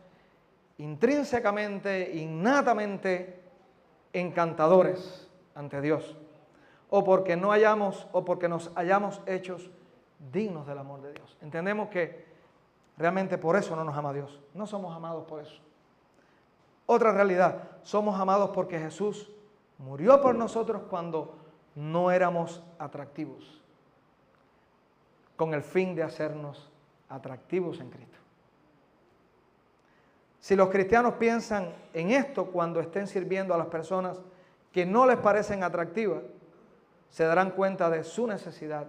intrínsecamente, innatamente encantadores ante Dios, o porque nos hayamos hechos dignos del amor de Dios. Entendemos que realmente por eso no nos ama Dios. No somos amados por eso. Otra realidad, somos amados porque Jesús murió por nosotros cuando no éramos atractivos, con el fin de hacernos atractivos en Cristo. Si los cristianos piensan en esto cuando estén sirviendo a las personas que no les parecen atractivas, se darán cuenta de su necesidad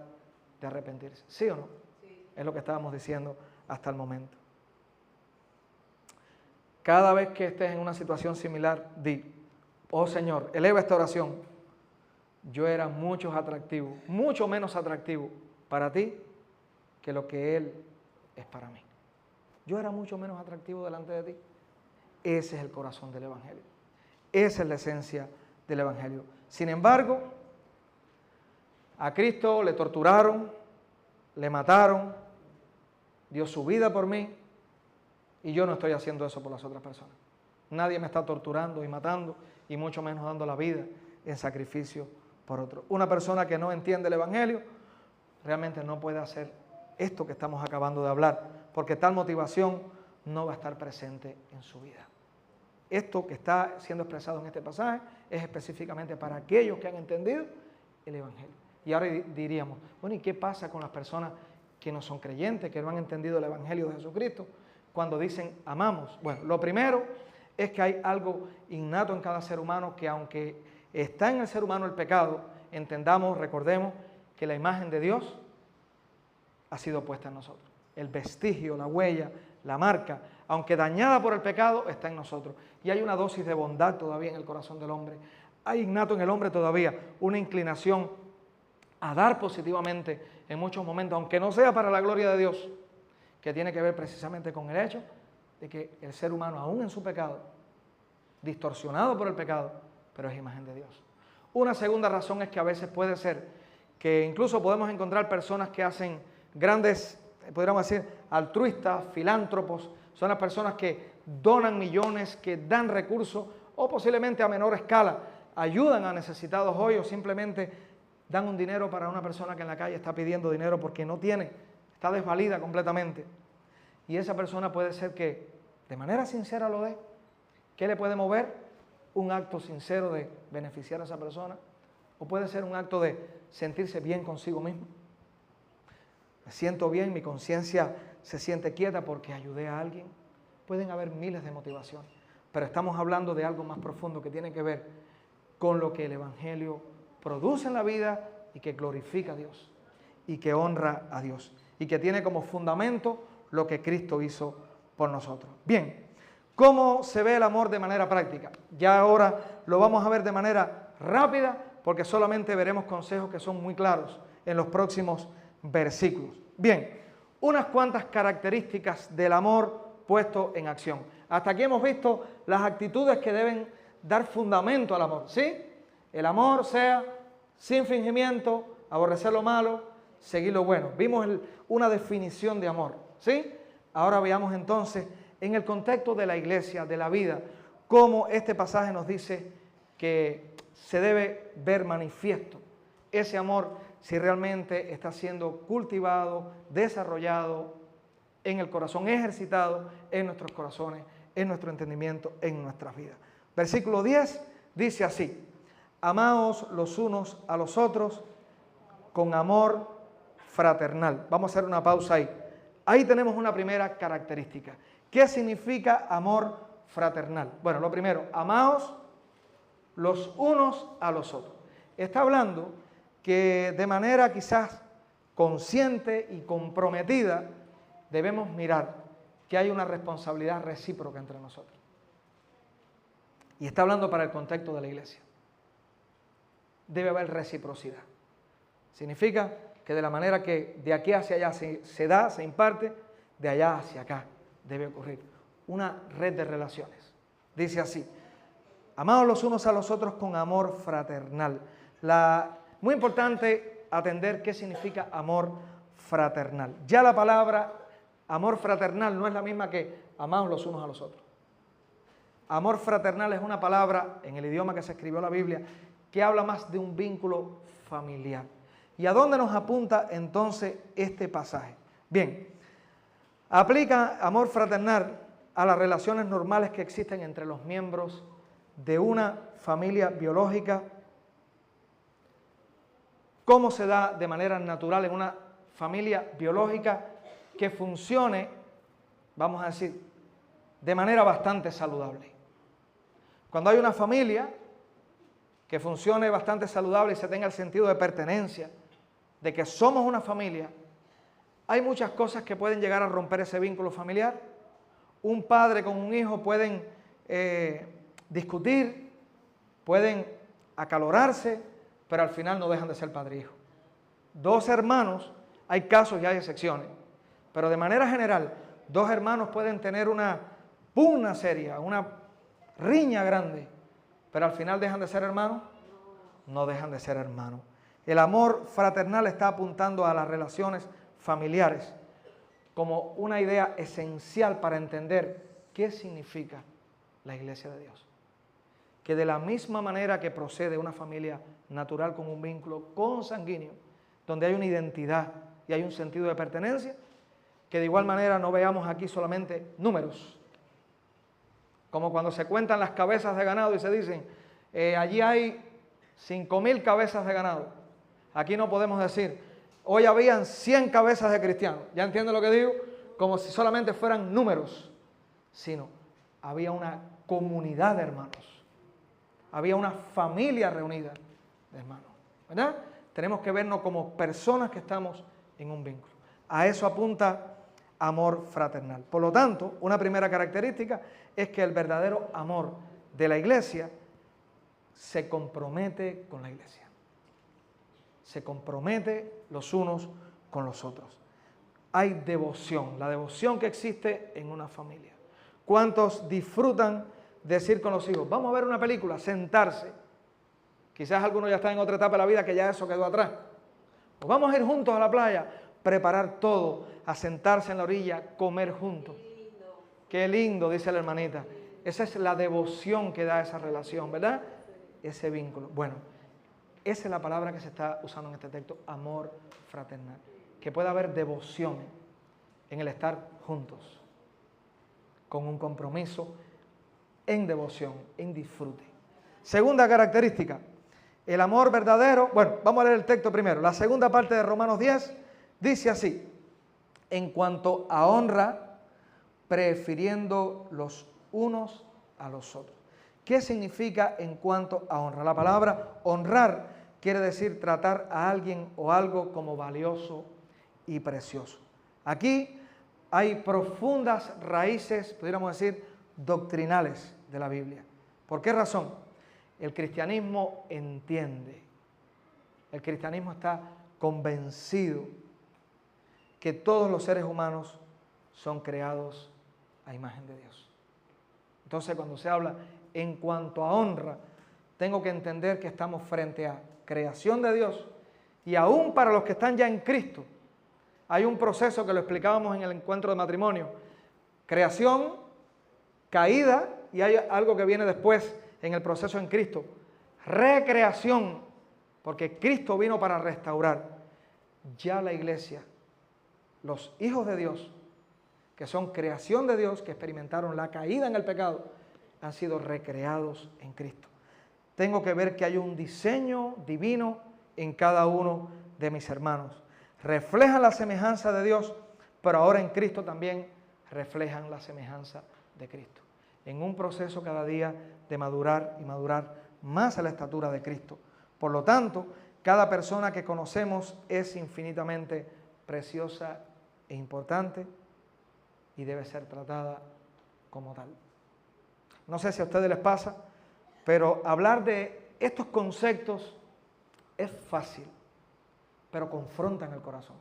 de arrepentirse. ¿Sí o no? Sí. Es lo que estábamos diciendo hasta el momento. Cada vez que estés en una situación similar, di, oh Señor, eleva esta oración. Yo era mucho menos atractivo para ti que lo que Él es para mí. Yo era mucho menos atractivo delante de ti. Ese es el corazón del Evangelio. Esa es la esencia del Evangelio. Sin embargo, a Cristo le torturaron, le mataron, dio su vida por mí, y yo no estoy haciendo eso por las otras personas. Nadie me está torturando y matando, y mucho menos dando la vida en sacrificio por otro. Una persona que no entiende el Evangelio realmente no puede hacer esto que estamos acabando de hablar, porque tal motivación no va a estar presente en su vida. Esto que está siendo expresado en este pasaje es específicamente para aquellos que han entendido el Evangelio. Y ahora diríamos, bueno, ¿y qué pasa con las personas que no son creyentes, que no han entendido el Evangelio de Jesucristo, cuando dicen amamos? Bueno, lo primero es que hay algo innato en cada ser humano que, aunque está en el ser humano el pecado, entendamos, recordemos que la imagen de Dios ha sido puesta en nosotros. El vestigio, la huella, la marca aunque dañada por el pecado, está en nosotros. Y hay una dosis de bondad todavía en el corazón del hombre. Hay innato en el hombre todavía una inclinación a dar positivamente en muchos momentos, aunque no sea para la gloria de Dios, que tiene que ver precisamente con el hecho de que el ser humano, aún en su pecado, distorsionado por el pecado, pero es imagen de Dios. Una segunda razón es que a veces puede ser que incluso podemos encontrar personas que hacen grandes, podríamos decir, altruistas, filántropos, son las personas que donan millones, que dan recursos, o posiblemente a menor escala, ayudan a necesitados hoy, o simplemente dan un dinero para una persona que en la calle está pidiendo dinero porque no tiene, está desvalida completamente. Y esa persona puede ser que de manera sincera lo dé. ¿Qué le puede mover? Un acto sincero de beneficiar a esa persona, o puede ser un acto de sentirse bien consigo mismo. Me siento bien, mi conciencia se siente quieta porque ayudé a alguien. Pueden haber miles de motivaciones, pero estamos hablando de algo más profundo que tiene que ver con lo que el Evangelio produce en la vida y que glorifica a Dios y que honra a Dios y que tiene como fundamento lo que Cristo hizo por nosotros. Bien, ¿cómo se ve el amor de manera práctica? Ya ahora lo vamos a ver de manera rápida porque solamente veremos consejos que son muy claros en los próximos versículos. Bien, unas cuantas características del amor puesto en acción. Hasta aquí hemos visto las actitudes que deben dar fundamento al amor, ¿sí? El amor sea sin fingimiento, aborrecer lo malo, seguir lo bueno. Vimos una definición de amor, ¿sí? Ahora veamos entonces en el contexto de la iglesia, de la vida, cómo este pasaje nos dice que se debe ver manifiesto ese amor si realmente está siendo cultivado, desarrollado en el corazón, ejercitado en nuestros corazones, en nuestro entendimiento, en nuestras vidas. Versículo 10 dice así: amaos los unos a los otros con amor fraternal. Vamos a hacer una pausa ahí. Ahí tenemos una primera característica. ¿Qué significa amor fraternal? Bueno, lo primero, amaos los unos a los otros. Está hablando que de manera quizás consciente y comprometida debemos mirar que hay una responsabilidad recíproca entre nosotros. Y está hablando para el contexto de la iglesia. Debe haber reciprocidad. Significa que de la manera que de aquí hacia allá se da, se imparte, de allá hacia acá debe ocurrir una red de relaciones. Dice así: amados los unos a los otros con amor fraternal. Muy importante atender qué significa amor fraternal. Ya la palabra amor fraternal no es la misma que amados los unos a los otros. Amor fraternal es una palabra en el idioma que se escribió la Biblia que habla más de un vínculo familiar. ¿Y a dónde nos apunta entonces este pasaje? Bien, aplica amor fraternal a las relaciones normales que existen entre los miembros de una familia biológica. ¿Cómo se da de manera natural en una familia biológica que funcione, vamos a decir, de manera bastante saludable? Cuando hay una familia que funcione bastante saludable y se tenga el sentido de pertenencia, de que somos una familia, hay muchas cosas que pueden llegar a romper ese vínculo familiar. Un padre con un hijo pueden discutir, pueden acalorarse, pero al final no dejan de ser padre e hijo. Dos hermanos, hay casos y hay excepciones, pero de manera general, dos hermanos pueden tener una pugna seria, una riña grande, pero al final dejan de ser hermanos. No dejan de ser hermanos. El amor fraternal está apuntando a las relaciones familiares como una idea esencial para entender qué significa la iglesia de Dios. Que de la misma manera que procede una familia natural con un vínculo consanguíneo, donde hay una identidad y hay un sentido de pertenencia, que de igual manera no veamos aquí solamente números. Como cuando se cuentan las cabezas de ganado y se dicen, allí hay 5.000 cabezas de ganado. Aquí no podemos decir, hoy habían 100 cabezas de cristianos. ¿Ya entienden lo que digo? Como si solamente fueran números, sino había una comunidad de hermanos. Había una familia reunida de hermanos, ¿verdad? Tenemos que vernos como personas que estamos en un vínculo. A eso apunta amor fraternal. Por lo tanto, una primera característica es que el verdadero amor de la iglesia se compromete con la iglesia. Se compromete los unos con los otros. Hay devoción, la devoción que existe en una familia. ¿Cuántos disfrutan de decir con los hijos, vamos a ver una película, sentarse? Quizás algunos ya están en otra etapa de la vida que ya eso quedó atrás. Pues vamos a ir juntos a la playa, preparar todo, a sentarse en la orilla, comer juntos. Qué lindo, dice la hermanita. Esa es la devoción que da esa relación, ¿verdad? Ese vínculo. Bueno, esa es la palabra que se está usando en este texto, amor fraternal. Que pueda haber devoción en el estar juntos, con un compromiso en devoción, en disfrute. Segunda característica, el amor verdadero. Bueno, vamos a leer el texto primero. La segunda parte de Romanos 10 dice así: en cuanto a honra, prefiriendo los unos a los otros. ¿Qué significa en cuanto a honra? La palabra honrar quiere decir tratar a alguien o algo como valioso y precioso. Aquí hay profundas raíces, pudiéramos decir, doctrinales de la Biblia. ¿Por qué razón? El cristianismo entiende, el cristianismo está convencido que todos los seres humanos son creados a imagen de Dios. Entonces, cuando se habla en cuanto a honra, tengo que entender que estamos frente a creación de Dios, y aún para los que están ya en Cristo, hay un proceso que lo explicábamos en el encuentro de matrimonio: creación, caída, y hay algo que viene después en el proceso en Cristo: recreación, porque Cristo vino para restaurar. Ya la iglesia, los hijos de Dios, que son creación de Dios, que experimentaron la caída en el pecado, han sido recreados en Cristo. Tengo que ver que hay un diseño divino en cada uno de mis hermanos. Reflejan la semejanza de Dios, pero ahora en Cristo también reflejan la semejanza de Cristo. En un proceso cada día de madurar y madurar más a la estatura de Cristo. Por lo tanto, cada persona que conocemos es infinitamente preciosa e importante y debe ser tratada como tal. No sé si a ustedes les pasa, pero hablar de estos conceptos es fácil, pero confrontan el corazón.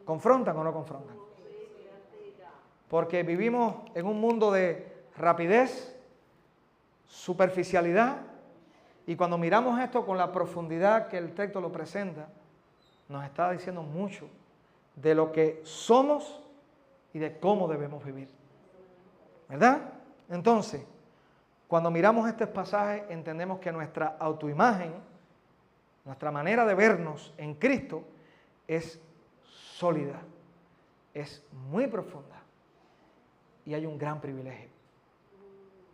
¿Confrontan o no confrontan? Porque vivimos en un mundo de rapidez, superficialidad, y cuando miramos esto con la profundidad que el texto lo presenta, nos está diciendo mucho de lo que somos y de cómo debemos vivir. ¿Verdad? Entonces, cuando miramos este pasaje, entendemos que nuestra autoimagen, nuestra manera de vernos en Cristo, es sólida, es muy profunda y hay un gran privilegio.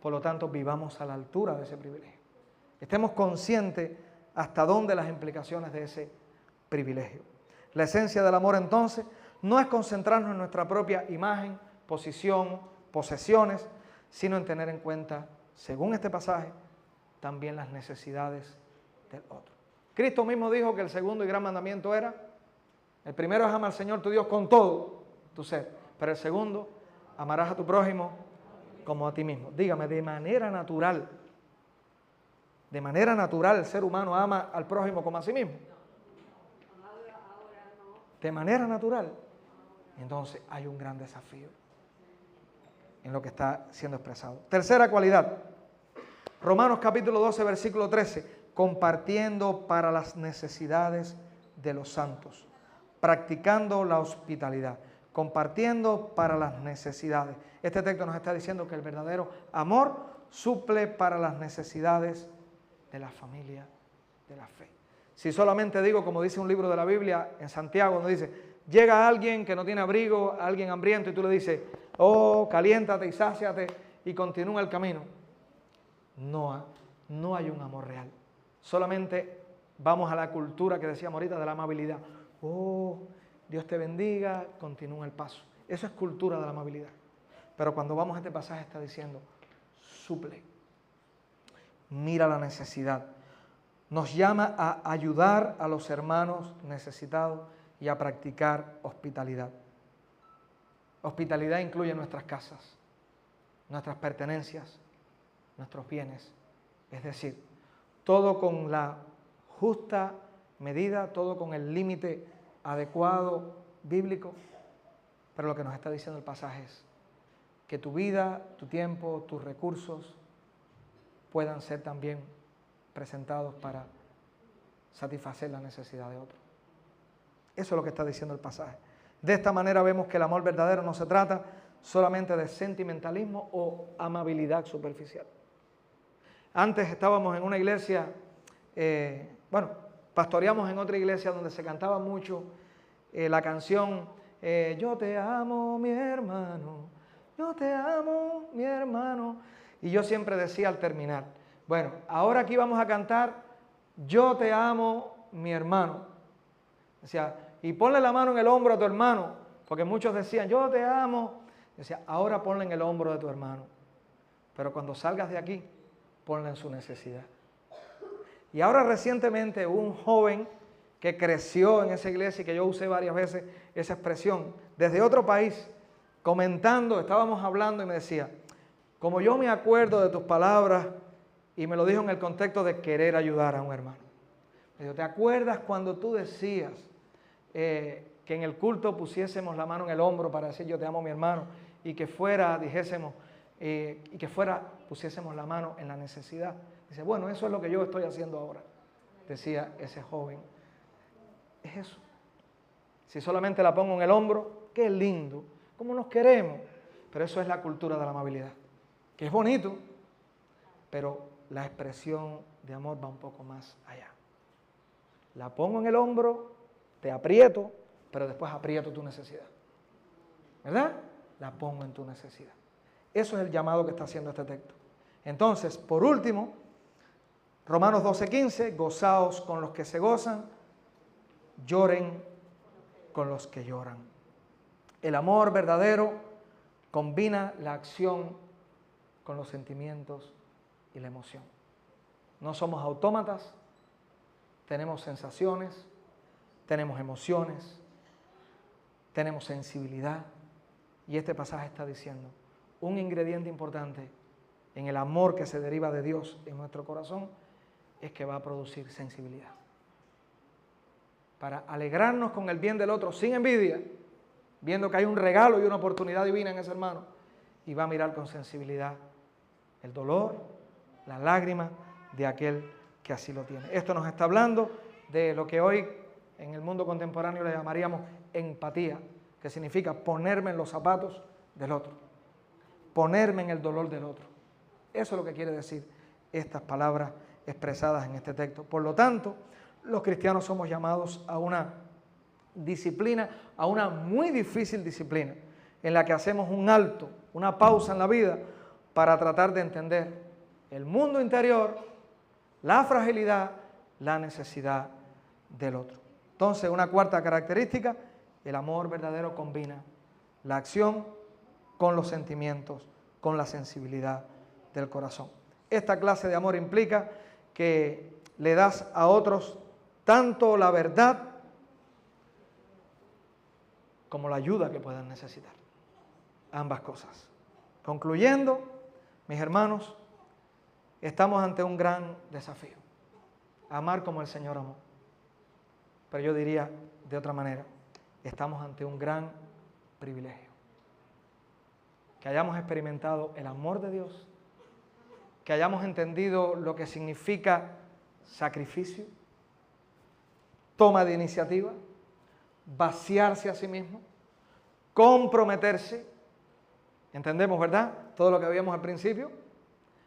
Por lo tanto, vivamos a la altura de ese privilegio. Estemos conscientes hasta dónde las implicaciones de ese privilegio. La esencia del amor, entonces, no es concentrarnos en nuestra propia imagen, posición, posesiones, sino en tener en cuenta, según este pasaje, también las necesidades del otro. Cristo mismo dijo que el segundo y gran mandamiento era: el primero es amar al Señor tu Dios con todo tu ser, pero el segundo, amarás a tu prójimo como a ti mismo. Dígame, de manera natural el ser humano ama al prójimo como a sí mismo. De manera natural. Entonces hay un gran desafío en lo que está siendo expresado. Tercera cualidad, Romanos capítulo 12, versículo 13, compartiendo para las necesidades de los santos, practicando la hospitalidad, compartiendo para las necesidades. Este texto nos está diciendo que el verdadero amor suple para las necesidades de la familia de la fe. Si solamente digo, como dice un libro de la Biblia en Santiago, donde dice: llega alguien que no tiene abrigo, alguien hambriento, y tú le dices: oh, caliéntate y sáciate y continúa el camino. No hay un amor real. Solamente vamos a la cultura que decíamos ahorita de la amabilidad. Oh, Dios te bendiga, continúa el paso. Eso es cultura de la amabilidad. Pero cuando vamos a este pasaje está diciendo: suple, mira la necesidad. Nos llama a ayudar a los hermanos necesitados y a practicar hospitalidad. Hospitalidad incluye nuestras casas, nuestras pertenencias, nuestros bienes. Es decir, todo con la justa medida, todo con el límite adecuado, bíblico. Pero lo que nos está diciendo el pasaje es que tu vida, tu tiempo, tus recursos puedan ser también presentados para satisfacer la necesidad de otro. Eso es lo que está diciendo el pasaje. De esta manera vemos que el amor verdadero no se trata solamente de sentimentalismo o amabilidad superficial. Antes estábamos en una iglesia, pastoreamos en otra iglesia donde se cantaba mucho la canción Yo te amo, mi hermano, yo te amo, mi hermano. Y yo siempre decía al terminar, bueno, ahora aquí vamos a cantar Yo te amo, mi hermano. Decía, y ponle la mano en el hombro a tu hermano, porque muchos decían, yo te amo. Decía, ahora ponle en el hombro de tu hermano, pero cuando salgas de aquí, ponle en su necesidad. Y ahora recientemente hubo un joven que creció en esa iglesia y que yo usé varias veces esa expresión, desde otro país, comentando, estábamos hablando y me decía, como yo me acuerdo de tus palabras, y me lo dijo en el contexto de querer ayudar a un hermano. Me dijo, ¿te acuerdas cuando tú decías que en el culto pusiésemos la mano en el hombro para decir yo te amo, mi hermano, y que fuera, pusiésemos la mano en la necesidad? Dice, bueno, eso es lo que yo estoy haciendo ahora, decía ese joven. Es eso. Si solamente la pongo en el hombro, qué lindo, cómo nos queremos. Pero eso es la cultura de la amabilidad, que es bonito, pero la expresión de amor va un poco más allá. La pongo en el hombro, te aprieto, pero después aprieto tu necesidad. ¿Verdad? La pongo en tu necesidad. Eso es el llamado que está haciendo este texto. Entonces, por último, Romanos 12:15, gozaos con los que se gozan, lloren con los que lloran. El amor verdadero combina la acción con los sentimientos y la emoción. No somos autómatas, tenemos sensaciones, tenemos emociones, tenemos sensibilidad. Y este pasaje está diciendo, un ingrediente importante en el amor que se deriva de Dios en nuestro corazón es que va a producir sensibilidad. Para alegrarnos con el bien del otro sin envidia, viendo que hay un regalo y una oportunidad divina en ese hermano, y va a mirar con sensibilidad el dolor, la lágrima de aquel que así lo tiene. Esto nos está hablando de lo que hoy en el mundo contemporáneo le llamaríamos empatía, que significa ponerme en los zapatos del otro, ponerme en el dolor del otro. Eso es lo que quiere decir estas palabras expresadas en este texto. Por lo tanto, los cristianos somos llamados a una disciplina, a una muy difícil disciplina, en la que hacemos un alto, una pausa en la vida para tratar de entender el mundo interior, la fragilidad, la necesidad del otro. Entonces, una cuarta característica, el amor verdadero combina la acción con los sentimientos, con la sensibilidad del corazón. Esta clase de amor implica que le das a otros tanto la verdad como la ayuda que puedan necesitar. Ambas cosas. Concluyendo, mis hermanos, estamos ante un gran desafío. Amar como el Señor amó. Pero yo diría de otra manera, estamos ante un gran privilegio. Que hayamos experimentado el amor de Dios, que hayamos entendido lo que significa sacrificio, toma de iniciativa, vaciarse a sí mismo, comprometerse. ¿Entendemos, verdad? Todo lo que habíamos al principio.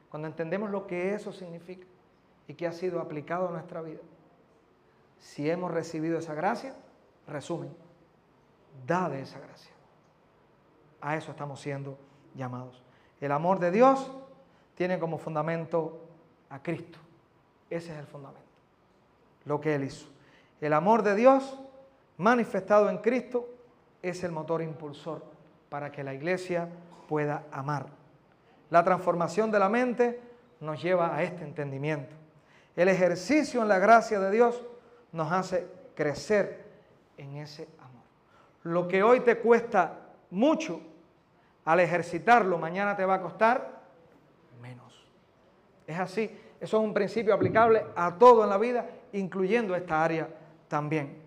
Cuando entendemos lo que eso significa y que ha sido aplicado a nuestra vida. Si hemos recibido esa gracia, resumen, da de esa gracia. A eso estamos siendo llamados. El amor de Dios tiene como fundamento a Cristo. Ese es el fundamento, lo que Él hizo. El amor de Dios manifestado en Cristo es el motor impulsor para que la iglesia pueda amar. La transformación de la mente nos lleva a este entendimiento. El ejercicio en la gracia de Dios nos hace crecer en ese amor. Lo que hoy te cuesta mucho, al ejercitarlo, mañana te va a costar menos. Es así. Eso es un principio aplicable a todo en la vida, incluyendo esta área también.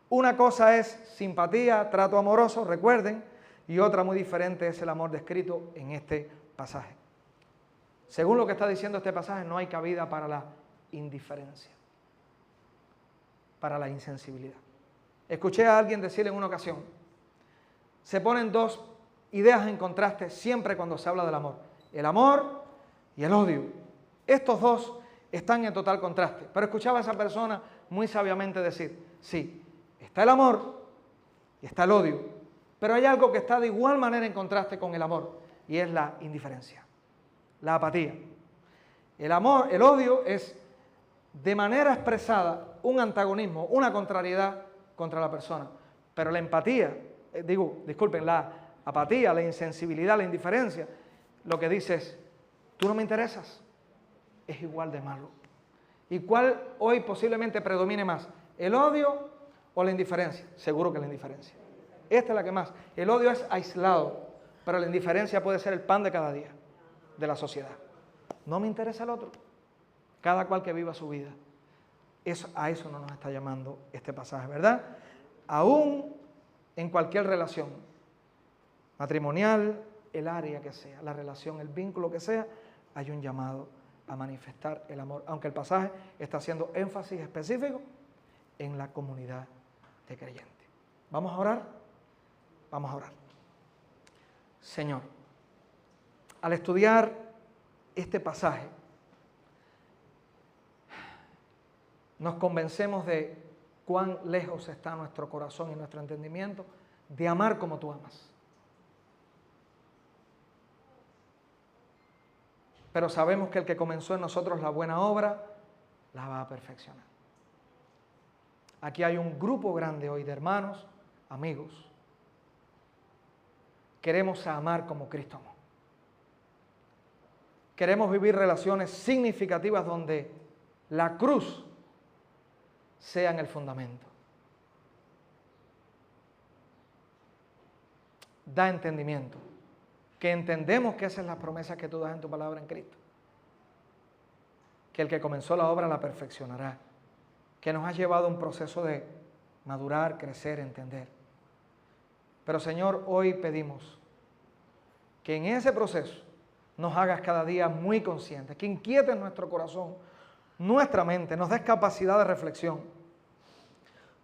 Una cosa es simpatía, trato amoroso, recuerden, y otra muy diferente es el amor descrito en este pasaje. Según lo que está diciendo este pasaje, no hay cabida para la indiferencia, para la insensibilidad. Escuché a alguien decir en una ocasión, se ponen dos ideas en contraste siempre cuando se habla del amor. El amor y el odio. Estos dos están en total contraste. Pero escuchaba a esa persona muy sabiamente decir, sí, está el amor y está el odio, pero hay algo que está de igual manera en contraste con el amor, y es la indiferencia, la apatía. El amor, el odio es de manera expresada un antagonismo, una contrariedad contra la persona, pero la empatía, la apatía, la insensibilidad, la indiferencia, lo que dice es, tú no me interesas, es igual de malo. ¿Y cuál hoy posiblemente predomine más? ¿El odio o la indiferencia? Seguro que la indiferencia. Esta es la que más. El odio es aislado, pero la indiferencia puede ser el pan de cada día de la sociedad. No me interesa el otro. Cada cual que viva su vida. A eso no nos está llamando este pasaje, ¿verdad? Aún en cualquier relación, matrimonial, el área que sea, la relación, el vínculo que sea, hay un llamado a manifestar el amor, aunque el pasaje está haciendo énfasis específico en la comunidad de creyentes. ¿Vamos a orar? Vamos a orar. Señor, al estudiar este pasaje, nos convencemos de cuán lejos está nuestro corazón y nuestro entendimiento de amar como tú amas. Pero sabemos que el que comenzó en nosotros la buena obra, la va a perfeccionar. Aquí hay un grupo grande hoy de hermanos, amigos. Queremos amar como Cristo amó. Queremos vivir relaciones significativas donde la cruz sea en el fundamento. Da entendimiento. Que entendemos que esa es la promesa que tú das en tu palabra en Cristo. Que el que comenzó la obra la perfeccionará. Que nos ha llevado a un proceso de madurar, crecer, entender. Pero Señor, hoy pedimos que en ese proceso nos hagas cada día muy conscientes, que inquietes nuestro corazón, nuestra mente, nos des capacidad de reflexión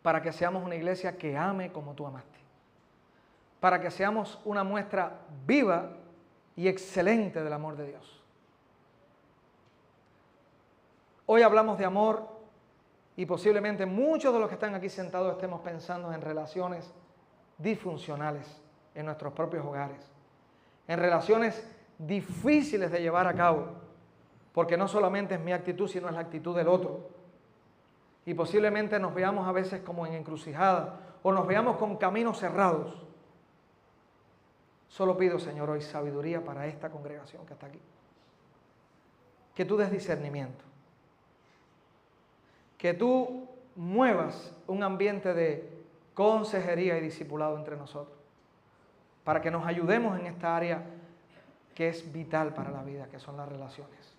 para que seamos una iglesia que ame como tú amaste. Para que seamos una muestra viva y excelente del amor de Dios. Hoy hablamos de amor y posiblemente muchos de los que están aquí sentados estemos pensando en relaciones disfuncionales en nuestros propios hogares, en relaciones difíciles de llevar a cabo, porque no solamente es mi actitud, sino es la actitud del otro. Y posiblemente nos veamos a veces como en encrucijada o nos veamos con caminos cerrados. Solo pido, Señor, hoy sabiduría para esta congregación que está aquí. Que tú des discernimiento. Que tú muevas un ambiente de consejería y discipulado entre nosotros. Para que nos ayudemos en esta área que es vital para la vida, que son las relaciones.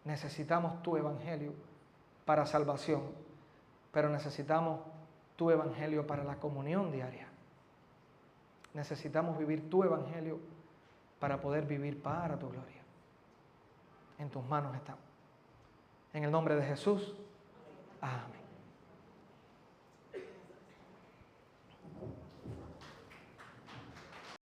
Necesitamos tu evangelio para salvación, pero necesitamos tu evangelio para la comunión diaria. Necesitamos vivir tu evangelio para poder vivir para tu gloria. En tus manos estamos. En el nombre de Jesús. Amén.